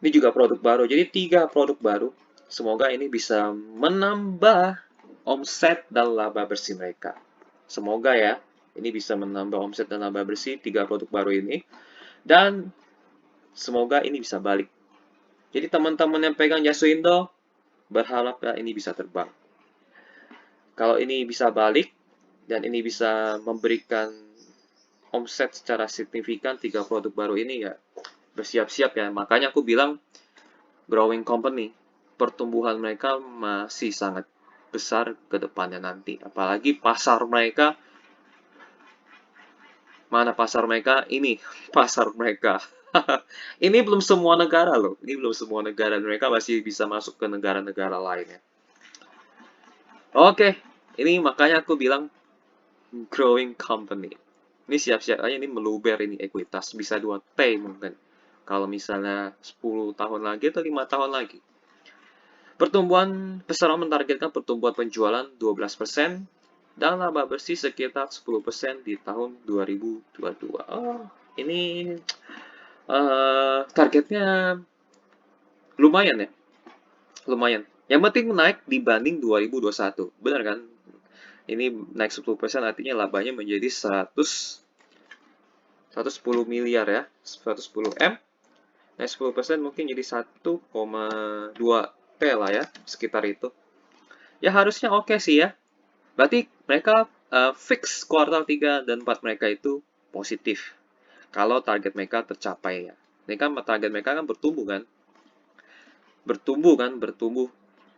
A: Ini juga produk baru. Jadi 3 produk baru. Semoga ini bisa menambah omset dan laba bersih mereka. Semoga ya, ini bisa menambah omset dan laba bersih 3 produk baru ini. Dan semoga ini bisa balik. Jadi teman-teman yang pegang Jasuindo, berharap ya ini bisa terbang. Kalau ini bisa balik, dan ini bisa memberikan omset secara signifikan 3 produk baru ini ya, bersiap-siap ya. Makanya aku bilang growing company, pertumbuhan mereka masih sangat besar ke depannya nanti. Apalagi pasar mereka, mana pasar mereka? Ini pasar mereka. Ini belum semua negara loh. Ini belum semua negara. Mereka masih bisa masuk ke negara-negara lainnya. Oke, ini makanya aku bilang growing company. Ini siap-siap aja ini meluber ini ekuitas. Bisa 2T mungkin. Kalau misalnya 10 tahun lagi atau 5 tahun lagi. Pertumbuhan pesanan mentargetkan pertumbuhan penjualan 12% dan laba bersih sekitar 10% di tahun 2022. Oh, ini targetnya lumayan ya. Lumayan. Yang penting naik dibanding 2021. Benar kan? Ini naik 10% artinya labanya menjadi 110 miliar ya. 110 M. Naik 10% mungkin jadi 1,2 T lah ya. Sekitar itu. Ya harusnya oke sih ya. Berarti mereka fix kuartal 3 dan 4 mereka itu positif. Kalau target mereka tercapai ya. Ini kan target mereka kan bertumbuh kan. Bertumbuh.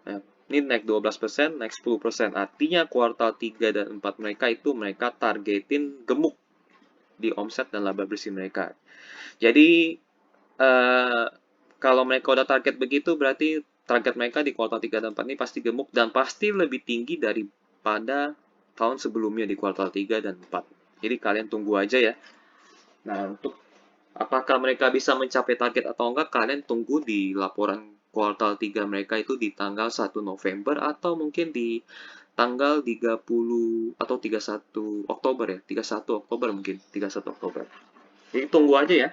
A: Nah, ini naik 12%, naik 10%. Artinya kuartal 3 dan 4 mereka itu mereka targetin gemuk di omset dan laba bersih mereka. Jadi, kalau mereka udah target begitu, berarti target mereka di kuartal 3 dan 4 ini pasti gemuk dan pasti lebih tinggi daripada tahun sebelumnya di kuartal 3 dan 4. Jadi kalian tunggu aja ya. Nah, untuk apakah mereka bisa mencapai target atau enggak, kalian tunggu di laporan kuartal 3 mereka itu di tanggal 1 November atau mungkin di tanggal 30 atau 31 Oktober ya. 31 Oktober mungkin, 31 Oktober. Jadi tunggu aja ya.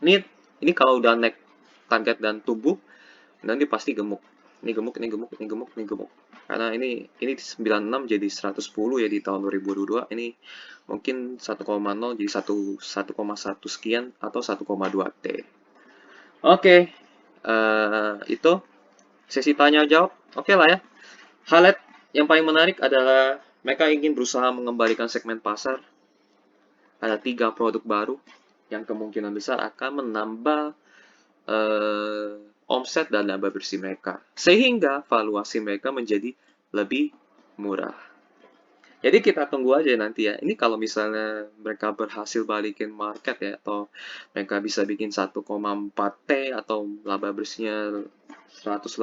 A: Ini kalau udah naik target dan tumbuh, nanti pasti gemuk. Ini gemuk, ini gemuk, ini gemuk, ini gemuk. Karena ini 96 jadi 110 ya di tahun 2022. Ini mungkin 1,0 jadi 1,1 sekian atau 1,2 T. Oke, itu sesi tanya jawab. Oke lah ya. Highlight yang paling menarik adalah mereka ingin berusaha mengembalikan segmen pasar. Ada 3 produk baru yang kemungkinan besar akan menambah omset dan laba bersih mereka. Sehingga valuasi mereka menjadi lebih murah. Jadi kita tunggu aja nanti ya. Ini kalau misalnya mereka berhasil balikin market ya, atau mereka bisa bikin 1,4 T atau laba bersihnya 180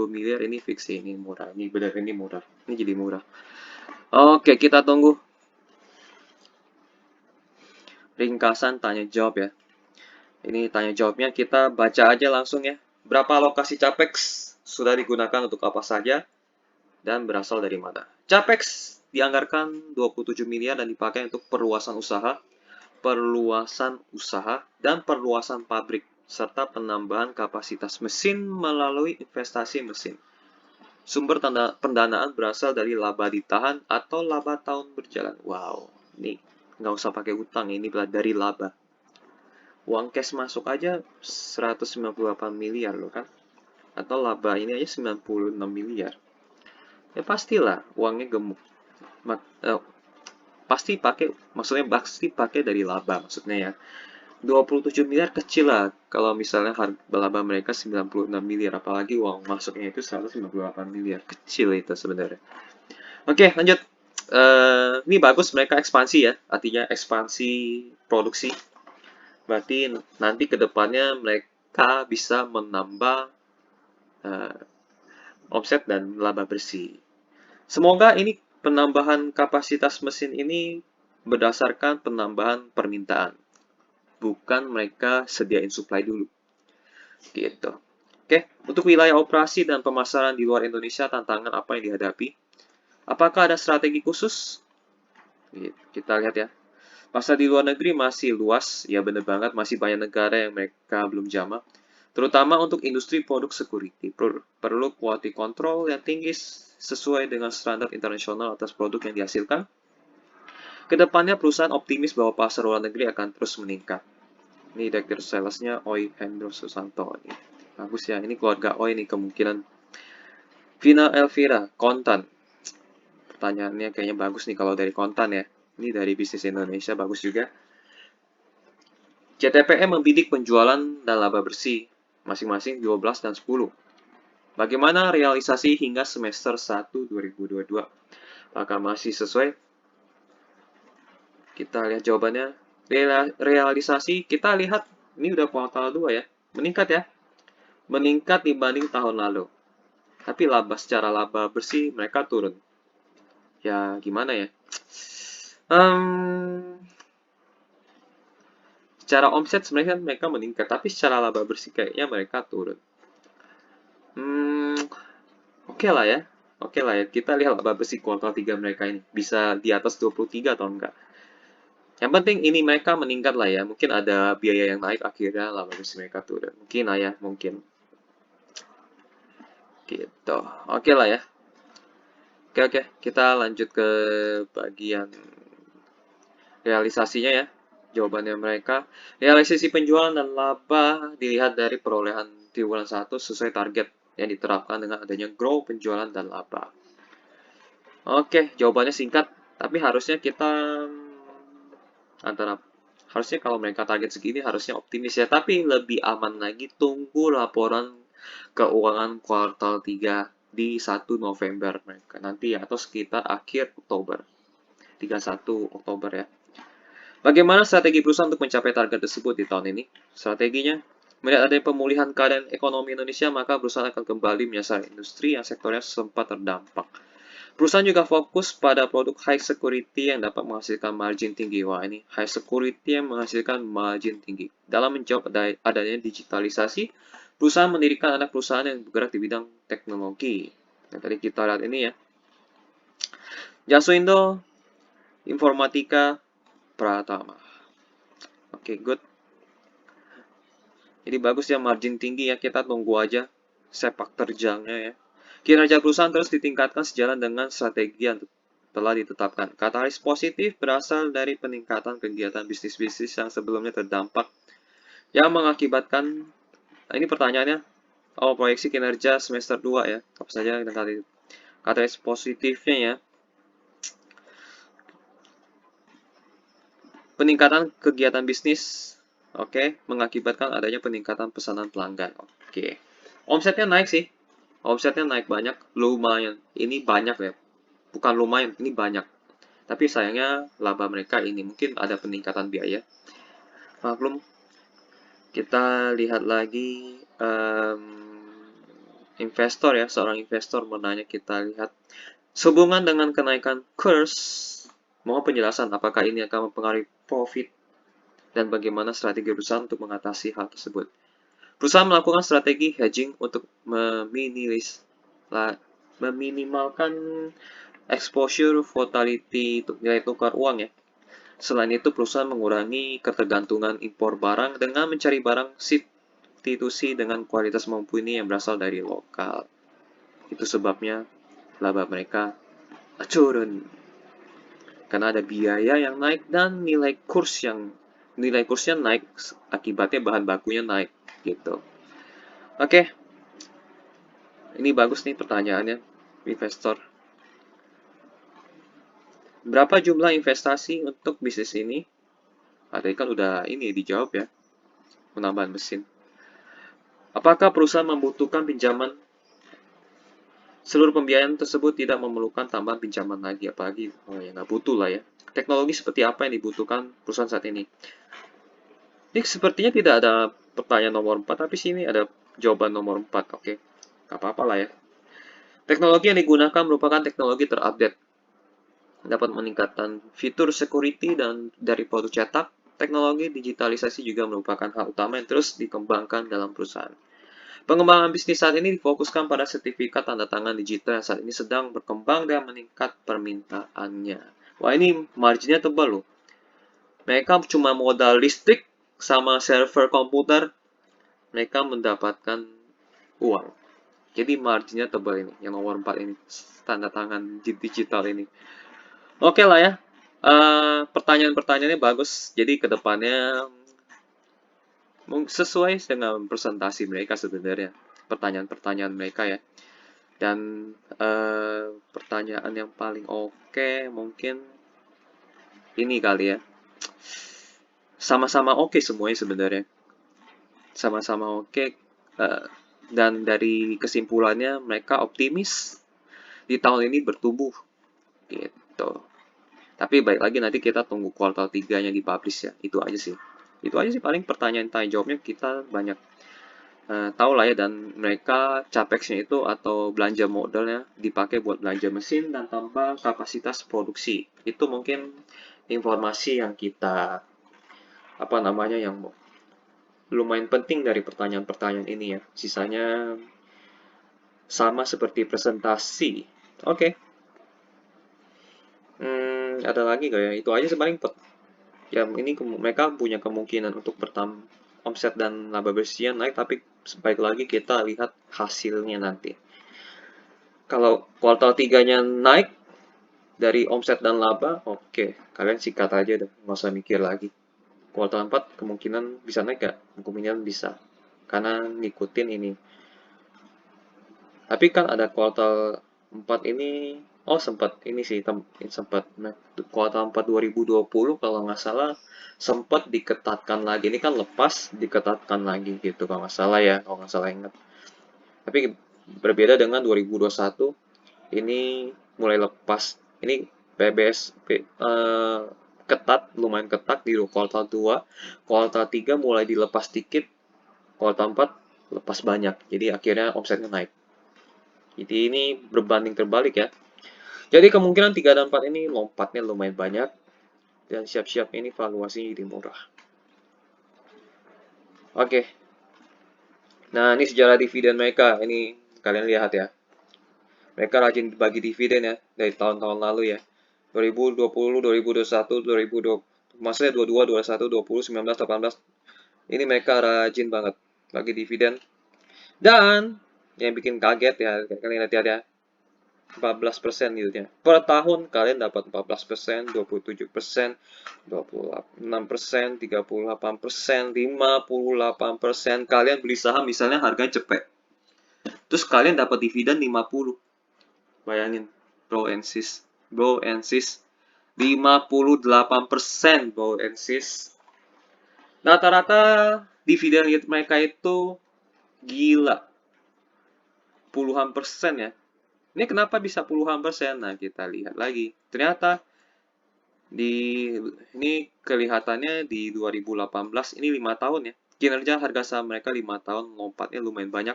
A: miliar, ini fix sih, ini murah. Ini benar, ini murah. Ini jadi murah. Oke, kita tunggu. Ringkasan tanya jawab ya. Ini tanya jawabnya kita baca aja langsung ya. Berapa alokasi Capex sudah digunakan untuk apa saja dan berasal dari mana? Capex dianggarkan 27 miliar dan dipakai untuk perluasan usaha, dan perluasan pabrik serta penambahan kapasitas mesin melalui investasi mesin. Sumber pendanaan berasal dari laba ditahan atau laba tahun berjalan. Wow, ini nggak usah pakai utang, ini dari laba. Uang cash masuk aja 198 miliar loh kan. Atau laba ini aja 96 miliar. Ya pastilah uangnya gemuk. Pasti pakai dari laba maksudnya ya. 27 miliar kecil lah kalau misalnya laba mereka 96 miliar, apalagi uang masuknya itu 198 miliar. Kecil itu sebenarnya. Oke, lanjut. Ini bagus mereka ekspansi ya, artinya ekspansi produksi. Berarti nanti ke depannya mereka bisa menambah omset dan laba bersih. Semoga ini penambahan kapasitas mesin ini berdasarkan penambahan permintaan. Bukan mereka sediain supply dulu. Gitu. Oke, untuk wilayah operasi dan pemasaran di luar Indonesia, tantangan apa yang dihadapi? Apakah ada strategi khusus? Kita lihat ya. Pasar di luar negeri masih luas, ya bener banget, masih banyak negara yang mereka belum jamah. Terutama untuk industri produk security, perlu quality control yang tinggi sesuai dengan standar internasional atas produk yang dihasilkan. Kedepannya perusahaan optimis bahwa pasar luar negeri akan terus meningkat. Ini Direktur Salesnya Oi Hendro Susanto. Ini bagus ya, ini keluarga Oi nih kemungkinan. Vina Elvira, kontan. Pertanyaannya kayaknya bagus nih kalau dari kontan ya. Ini dari bisnis Indonesia, bagus juga. CTPM membidik penjualan dan laba bersih, masing-masing 12 dan 10. Bagaimana realisasi hingga semester 1 2022? Apakah masih sesuai? Kita lihat jawabannya. Realisasi, kita lihat, ini udah kuartal 2 ya. Meningkat ya. Meningkat dibanding tahun lalu. Tapi secara laba bersih mereka turun. Ya gimana ya? Secara omset sebenarnya kan mereka meningkat, tapi secara laba bersih kayaknya mereka turun. Oke lah ya. Oke lah ya, kita lihat laba bersih kuartal 3 mereka ini. Bisa di atas 23 atau enggak. Yang penting ini mereka meningkat lah ya. Mungkin ada biaya yang naik akhirnya laba bersih mereka turun. Mungkin lah ya, mungkin. Gitu. Oke lah ya. Oke. Kita lanjut ke bagian realisasinya ya. Jawabannya mereka. Realisasi penjualan dan laba dilihat dari perolehan triwulan 1 sesuai target yang diterapkan dengan adanya grow penjualan dan laba. Oke, jawabannya singkat, tapi harusnya kita harusnya kalau mereka target segini harusnya optimis ya, tapi lebih aman lagi tunggu laporan keuangan kuartal 3 di 1 November mereka nanti ya, atau sekitar akhir Oktober. 31 Oktober ya. Bagaimana strategi perusahaan untuk mencapai target tersebut di tahun ini? Strateginya, melihat adanya pemulihan keadaan ekonomi Indonesia, maka perusahaan akan kembali menyasar industri yang sektornya sempat terdampak. Perusahaan juga fokus pada produk high security yang dapat menghasilkan margin tinggi. Wah, ini high security yang menghasilkan margin tinggi. Dalam menjawab adanya digitalisasi, perusahaan mendirikan anak perusahaan yang bergerak di bidang teknologi. Nah, tadi kita lihat ini ya. Jasuindo, Informatika, Pratama. Oke, good. Jadi bagus ya, margin tinggi ya, kita tunggu aja sepak terjangnya ya. Kinerja perusahaan terus ditingkatkan sejalan dengan strategi yang telah ditetapkan. Katalis positif berasal dari peningkatan kegiatan bisnis-bisnis yang sebelumnya terdampak yang mengakibatkan, ini pertanyaannya, proyeksi kinerja semester 2 ya, apa saja katalis positifnya ya. Peningkatan kegiatan bisnis, oke, mengakibatkan adanya peningkatan pesanan pelanggan, oke. Omsetnya naik sih, omsetnya naik banyak, lumayan, ini banyak ya, bukan lumayan, ini banyak. Tapi sayangnya laba mereka ini mungkin ada peningkatan biaya. Maklum, kita lihat lagi investor ya, seorang investor menanya, kita lihat sehubungan dengan kenaikan kurs, mohon penjelasan apakah ini akan mempengaruhi profit dan bagaimana strategi perusahaan untuk mengatasi hal tersebut. Perusahaan melakukan strategi hedging untuk meminimalkan exposure volatility nilai tukar uang ya. Selain itu, perusahaan mengurangi ketergantungan impor barang dengan mencari barang substitusi dengan kualitas mumpuni yang berasal dari lokal. Itu sebabnya laba mereka turun. Karena ada biaya yang naik dan nilai kursnya naik, akibatnya bahan bakunya naik gitu. Oke. Ini bagus nih pertanyaannya, investor. Berapa jumlah investasi untuk bisnis ini? Tadi kan udah ini dijawab ya, penambahan mesin. Apakah perusahaan membutuhkan pinjaman? Seluruh pembiayaan tersebut tidak memerlukan tambahan pinjaman lagi, apalagi ya nggak butuh lah ya. Teknologi seperti apa yang dibutuhkan perusahaan saat ini? Ini sepertinya tidak ada pertanyaan nomor 4, tapi sini ada jawaban nomor 4. Oke, nggak apa-apa lah ya. Teknologi yang digunakan merupakan teknologi terupdate. Dapat meningkatkan fitur security dan dari produk cetak, teknologi digitalisasi juga merupakan hal utama yang terus dikembangkan dalam perusahaan. Pengembangan bisnis saat ini difokuskan pada sertifikat tanda tangan digital yang saat ini sedang berkembang dan meningkat permintaannya. Wah, ini marginnya tebal loh. Mereka cuma modal listrik sama server komputer, mereka mendapatkan uang. Jadi marginnya tebal ini, yang nomor 4 ini, tanda tangan digital ini. Oke lah ya, pertanyaan-pertanyaannya bagus. Jadi kedepannya sesuai dengan presentasi mereka sebenarnya, pertanyaan-pertanyaan mereka ya. Dan pertanyaan yang paling oke mungkin ini kali ya. Sama-sama oke semuanya sebenarnya. Sama-sama oke. Dan dari kesimpulannya mereka optimis di tahun ini bertumbuh gitu. Tapi baik lagi nanti kita tunggu kuartal 3-nya dipublish ya. Itu aja sih. Itu aja sih paling pertanyaan tanya jawabnya kita banyak tahu lah ya, dan mereka capex-nya itu atau belanja modalnya dipakai buat belanja mesin dan tambah kapasitas produksi. Itu mungkin informasi yang kita apa namanya yang lumayan penting dari pertanyaan-pertanyaan ini ya. Sisanya sama seperti presentasi. Oke. Ada lagi gak ya? Itu aja sih paling ya ini mereka punya kemungkinan untuk omset dan laba bersihnya naik, tapi baik lagi kita lihat hasilnya nanti. Kalau kuartal 3-nya naik dari omset dan laba, oke, kalian sikat aja deh, nggak usah mikir lagi. Kuartal 4 kemungkinan bisa naik gak? Kemungkinan bisa, karena ngikutin ini. Tapi kan ada kuartal 4 ini, sempat ini sih, sempat kuartal 4 2020 kalau nggak salah sempat diketatkan lagi. Ini kan lepas diketatkan lagi gitu kalau nggak salah ya, kalau nggak salah ingat. Tapi berbeda dengan 2021, ini mulai lepas. Ini PBS ketat, lumayan ketat di kuartal 2. Kuartal 3 mulai dilepas dikit, kuartal 4 lepas banyak. Jadi akhirnya omsetnya naik. Jadi ini berbanding terbalik ya. Jadi kemungkinan 3 dan 4 ini lompatnya lumayan banyak. Dan siap-siap ini valuasinya jadi murah. Oke. Nah, ini sejarah dividen mereka. Ini kalian lihat ya. Mereka rajin bagi dividen ya dari tahun-tahun lalu ya. 2020, 2021, 2020, maksudnya 22, 21, 20, 19, 18. Ini mereka rajin banget bagi dividen. Dan yang bikin kaget ya, kalian lihat ya, 14% gitu ya. Per tahun kalian dapat 14%, 27%, 26%, 38%, 58%. Kalian beli saham misalnya harganya cepet. Terus kalian dapat dividen 50. Bayangin, bro and sis. Bro and sis. 58%, bro and sis. Rata-rata dividen mereka itu gila. Puluhan persen ya. Ini kenapa bisa puluhan persen? Nah, kita lihat lagi. Ternyata ini kelihatannya di 2018, ini 5 tahun ya. Kinerja harga saham mereka 5 tahun, lompatnya lumayan banyak.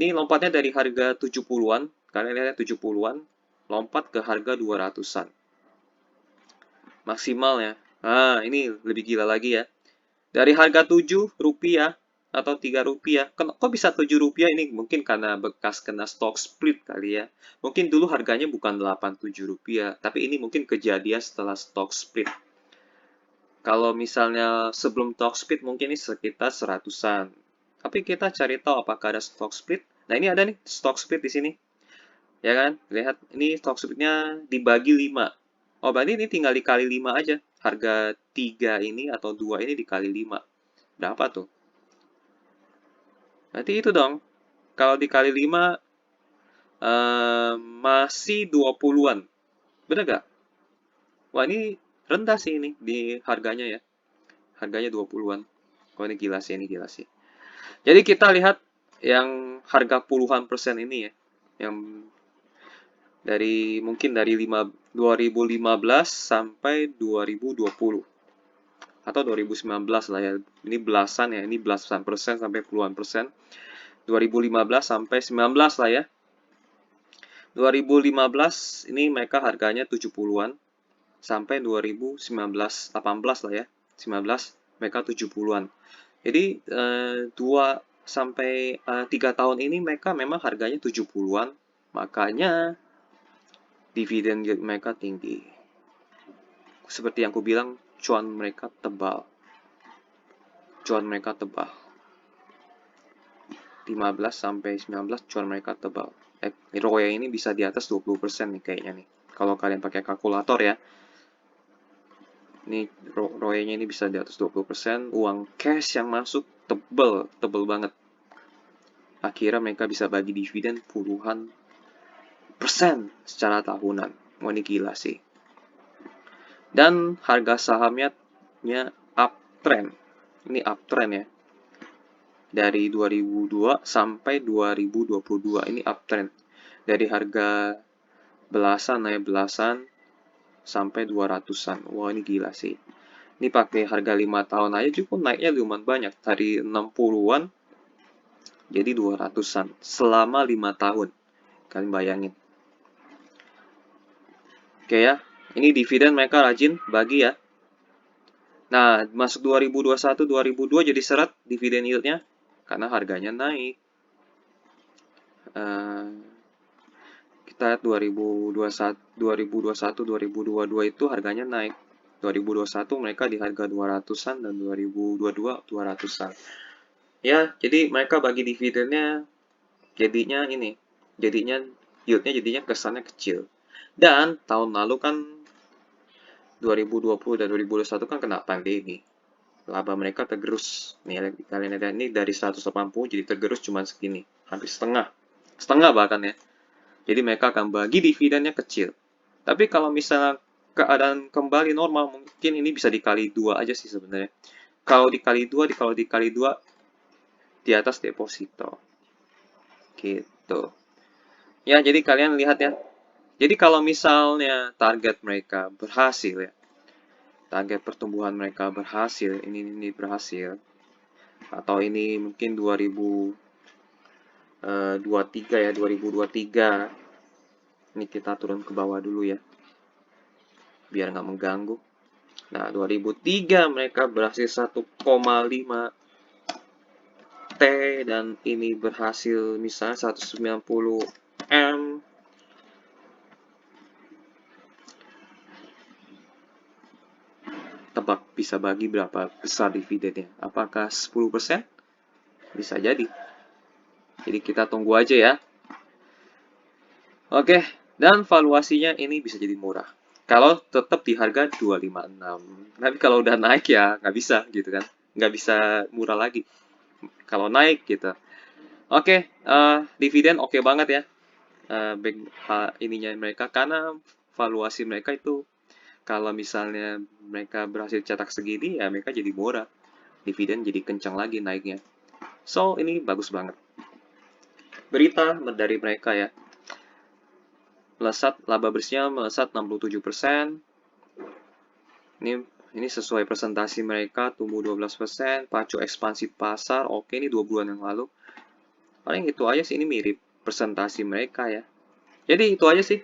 A: Ini lompatnya dari harga 70-an, kalian lihat 70-an, lompat ke harga 200-an. Maksimal ya. Nah, ini lebih gila lagi ya. Dari harga 7 rupiah atau 3 rupiah. Kok bisa 7 rupiah ini? Mungkin karena bekas kena stock split kali ya. Mungkin dulu harganya bukan 87 rupiah, tapi ini mungkin kejadian setelah stock split. Kalau misalnya sebelum stock split mungkin ini sekitar 100-an. Tapi kita cari tahu apakah ada stock split. Nah, ini ada nih stock split di sini. Ya kan? Lihat, ini stock splitnya dibagi 5. Oh, berarti ini tinggal dikali 5 aja. Harga 3 ini atau 2 ini dikali 5. Berapa tuh? Berarti itu dong. Kalau dikali 5, masih 20-an. Bener gak? Wah, ini rendah sih ini di harganya ya. Harganya 20-an. Oh, ini gila sih, ini gila sih. Jadi kita lihat yang harga puluhan persen ini ya. Yang mungkin dari 2015 sampai 2020. Atau 2019 lah ya. Ini belasan ya, ini belasan persen sampai puluhan persen. 2015 sampai 19 lah ya. 2015 ini mereka harganya 70-an sampai 2019 18 lah ya. 19 mereka 70-an. Jadi sampai 3 tahun ini mereka memang harganya 70-an, makanya dividen yield mereka tinggi. Seperti yang aku bilang, cuan mereka tebal. 15 sampai 19 cuan mereka tebal. ROE ini bisa di atas 20% nih kayaknya nih. Kalau kalian pakai kalkulator ya. Ini ROE-nya ini bisa di atas 20%, uang cash yang masuk tebel banget. Akhirnya mereka bisa bagi dividen puluhan persen secara tahunan. Wah, ini gila sih. Dan harga sahamnya uptrend. Ini uptrend ya. Dari 2002 sampai 2022 ini uptrend. Dari harga belasan sampai 200-an. Wah, ini gila sih. Ini pakai harga 5 tahun aja cukup naiknya lumayan banyak. Dari 60-an jadi 200-an selama 5 tahun. Kalian bayangin. Oke ya, ini dividen mereka rajin bagi ya. Nah, masuk 2021-2002 jadi seret dividen yieldnya karena harganya naik. Kita lihat 2021-2022 itu harganya naik. 2021 mereka di harga 200-an dan 2022 200-an. Ya, jadi mereka bagi dividennya jadinya yieldnya jadinya kesannya kecil. Dan tahun lalu kan 2020 dan 2021 kan kena pandemi. Laba mereka tergerus. Nih, kalian lihat ini dari 180 jadi tergerus cuma segini. Hampir setengah. Setengah bahkan ya. Jadi mereka akan bagi dividennya kecil. Tapi kalau misalnya keadaan kembali normal, mungkin ini bisa dikali 2 aja sih sebenarnya. Kalau dikali 2 di atas deposito. Gitu. Ya, jadi kalian lihat ya. Jadi kalau misalnya target mereka berhasil ya, target pertumbuhan mereka berhasil, ini berhasil, atau ini mungkin 2023 ya, 2023. Ini kita turun ke bawah dulu ya, biar nggak mengganggu. Nah, 2003 mereka berhasil 1,5 T dan ini berhasil misalnya 190 M. Tebak bisa bagi berapa besar dividennya? Apakah 10%? Bisa jadi. Jadi kita tunggu aja ya. Oke, dan valuasinya ini bisa jadi murah. Kalau tetap di harga 256. Tapi kalau udah naik ya nggak bisa gitu kan. Nggak bisa murah lagi. Kalau naik gitu. Oke, dividen oke banget ya. Ininya mereka karena valuasi mereka itu kalau misalnya mereka berhasil cetak segini ya mereka jadi murah. Dividen jadi kencang lagi naiknya. So, ini bagus banget. Berita dari mereka ya. Melesat, laba bersihnya melesat 67%. Ini sesuai presentasi mereka, tumbuh 12%, pacu ekspansi pasar, oke ini 2 bulan yang lalu. Paling itu aja sih, ini mirip presentasi mereka ya. Jadi itu aja sih.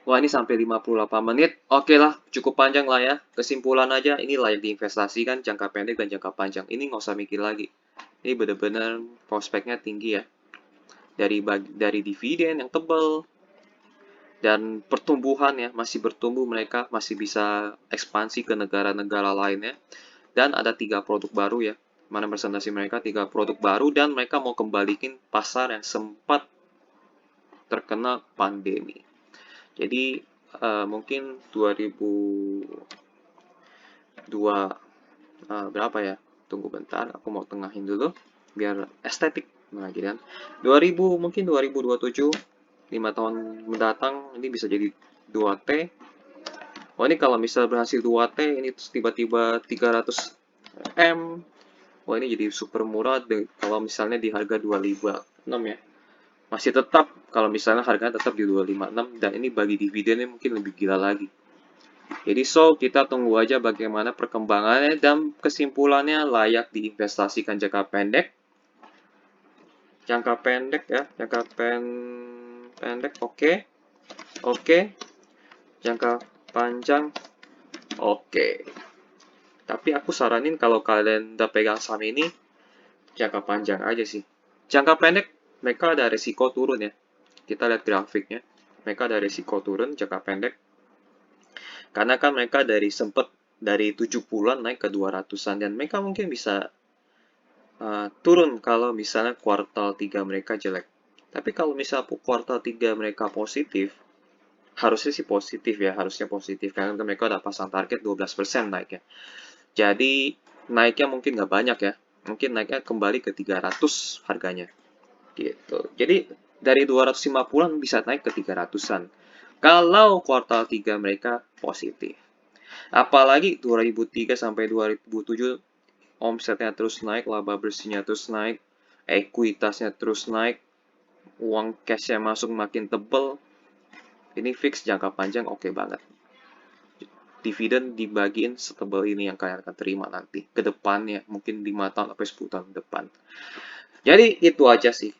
A: Wah, ini sampai 58 menit. Oke lah, cukup panjang lah ya. Kesimpulan aja, ini layak diinvestasikan jangka pendek dan jangka panjang. Ini nggak usah mikir lagi. Ini benar-benar prospeknya tinggi ya. Dari dividen yang tebal, dan pertumbuhan ya, masih bertumbuh mereka, masih bisa ekspansi ke negara-negara lainnya. Dan ada 3 produk baru ya. Mana presentasi mereka 3 produk baru dan mereka mau kembaliin pasar yang sempat terkena pandemi. Jadi mungkin 2002 berapa ya? Tunggu bentar, aku mau tengahin dulu biar estetik lagi kan. 2000 mungkin 2027 5 tahun mendatang ini bisa jadi 2T. Oh, ini kalau misal berhasil 2T ini tiba-tiba 300 M. Wah, ini jadi super murah kalau misalnya di harga 256 ya. Masih tetap kalau misalnya harganya tetap di 256 dan ini bagi dividennya mungkin lebih gila lagi. Jadi kita tunggu aja bagaimana perkembangannya dan kesimpulannya layak diinvestasikan jangka pendek. Jangka pendek ya, jangka pendek oke. Oke. Jangka panjang oke. Tapi aku saranin kalau kalian udah pegang saham ini jangka panjang aja sih. Jangka pendek mereka ada resiko turun ya. Kita lihat grafiknya. Mereka ada resiko turun jangka pendek. Karena kan mereka dari 70-an naik ke 200-an dan mereka mungkin bisa turun kalau misalnya kuartal 3 mereka jelek. Tapi kalau misal kuartal 3 mereka positif, harusnya sih positif ya, harusnya positif karena mereka udah pasang target 12% naiknya. Jadi naiknya mungkin nggak banyak ya, mungkin naiknya kembali ke 300 harganya gitu. Jadi dari 250-an bisa naik ke 300-an. Kalau kuartal 3 mereka positif. Apalagi 2003 sampai 2007 omsetnya terus naik, laba bersihnya terus naik, ekuitasnya terus naik, uang cashnya masuk makin tebel, ini fix jangka panjang oke banget. Dividen dibagiin setebal ini yang kalian akan terima nanti ke depannya, mungkin 5 tahun sampai 10 tahun ke depan. Jadi itu aja sih.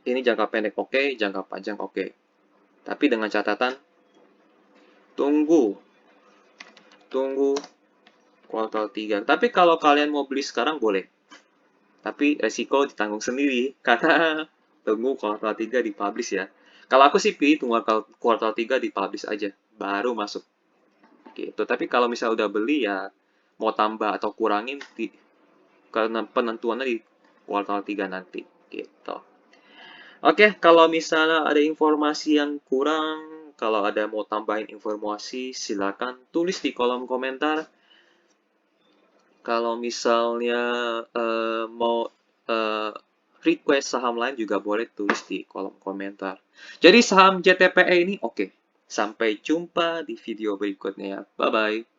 A: Ini jangka pendek oke, jangka panjang oke. Tapi dengan catatan, tunggu, tunggu kuartal 3. Tapi kalau kalian mau beli sekarang boleh. Tapi resiko ditanggung sendiri karena tunggu kuartal 3 dipublish ya. Kalau aku sih pilih tunggu kuartal 3 dipublish aja, baru masuk. Gitu. Tapi kalau misalnya udah beli ya mau tambah atau kurangin karena penentuannya di kuartal 3 nanti. Gitu. Oke, kalau misalnya ada informasi yang kurang, kalau ada mau tambahin informasi, silakan tulis di kolom komentar. Kalau misalnya mau eh, request saham lain juga boleh tulis di kolom komentar. Jadi saham JTPE ini oke. Sampai jumpa di video berikutnya. Bye-bye.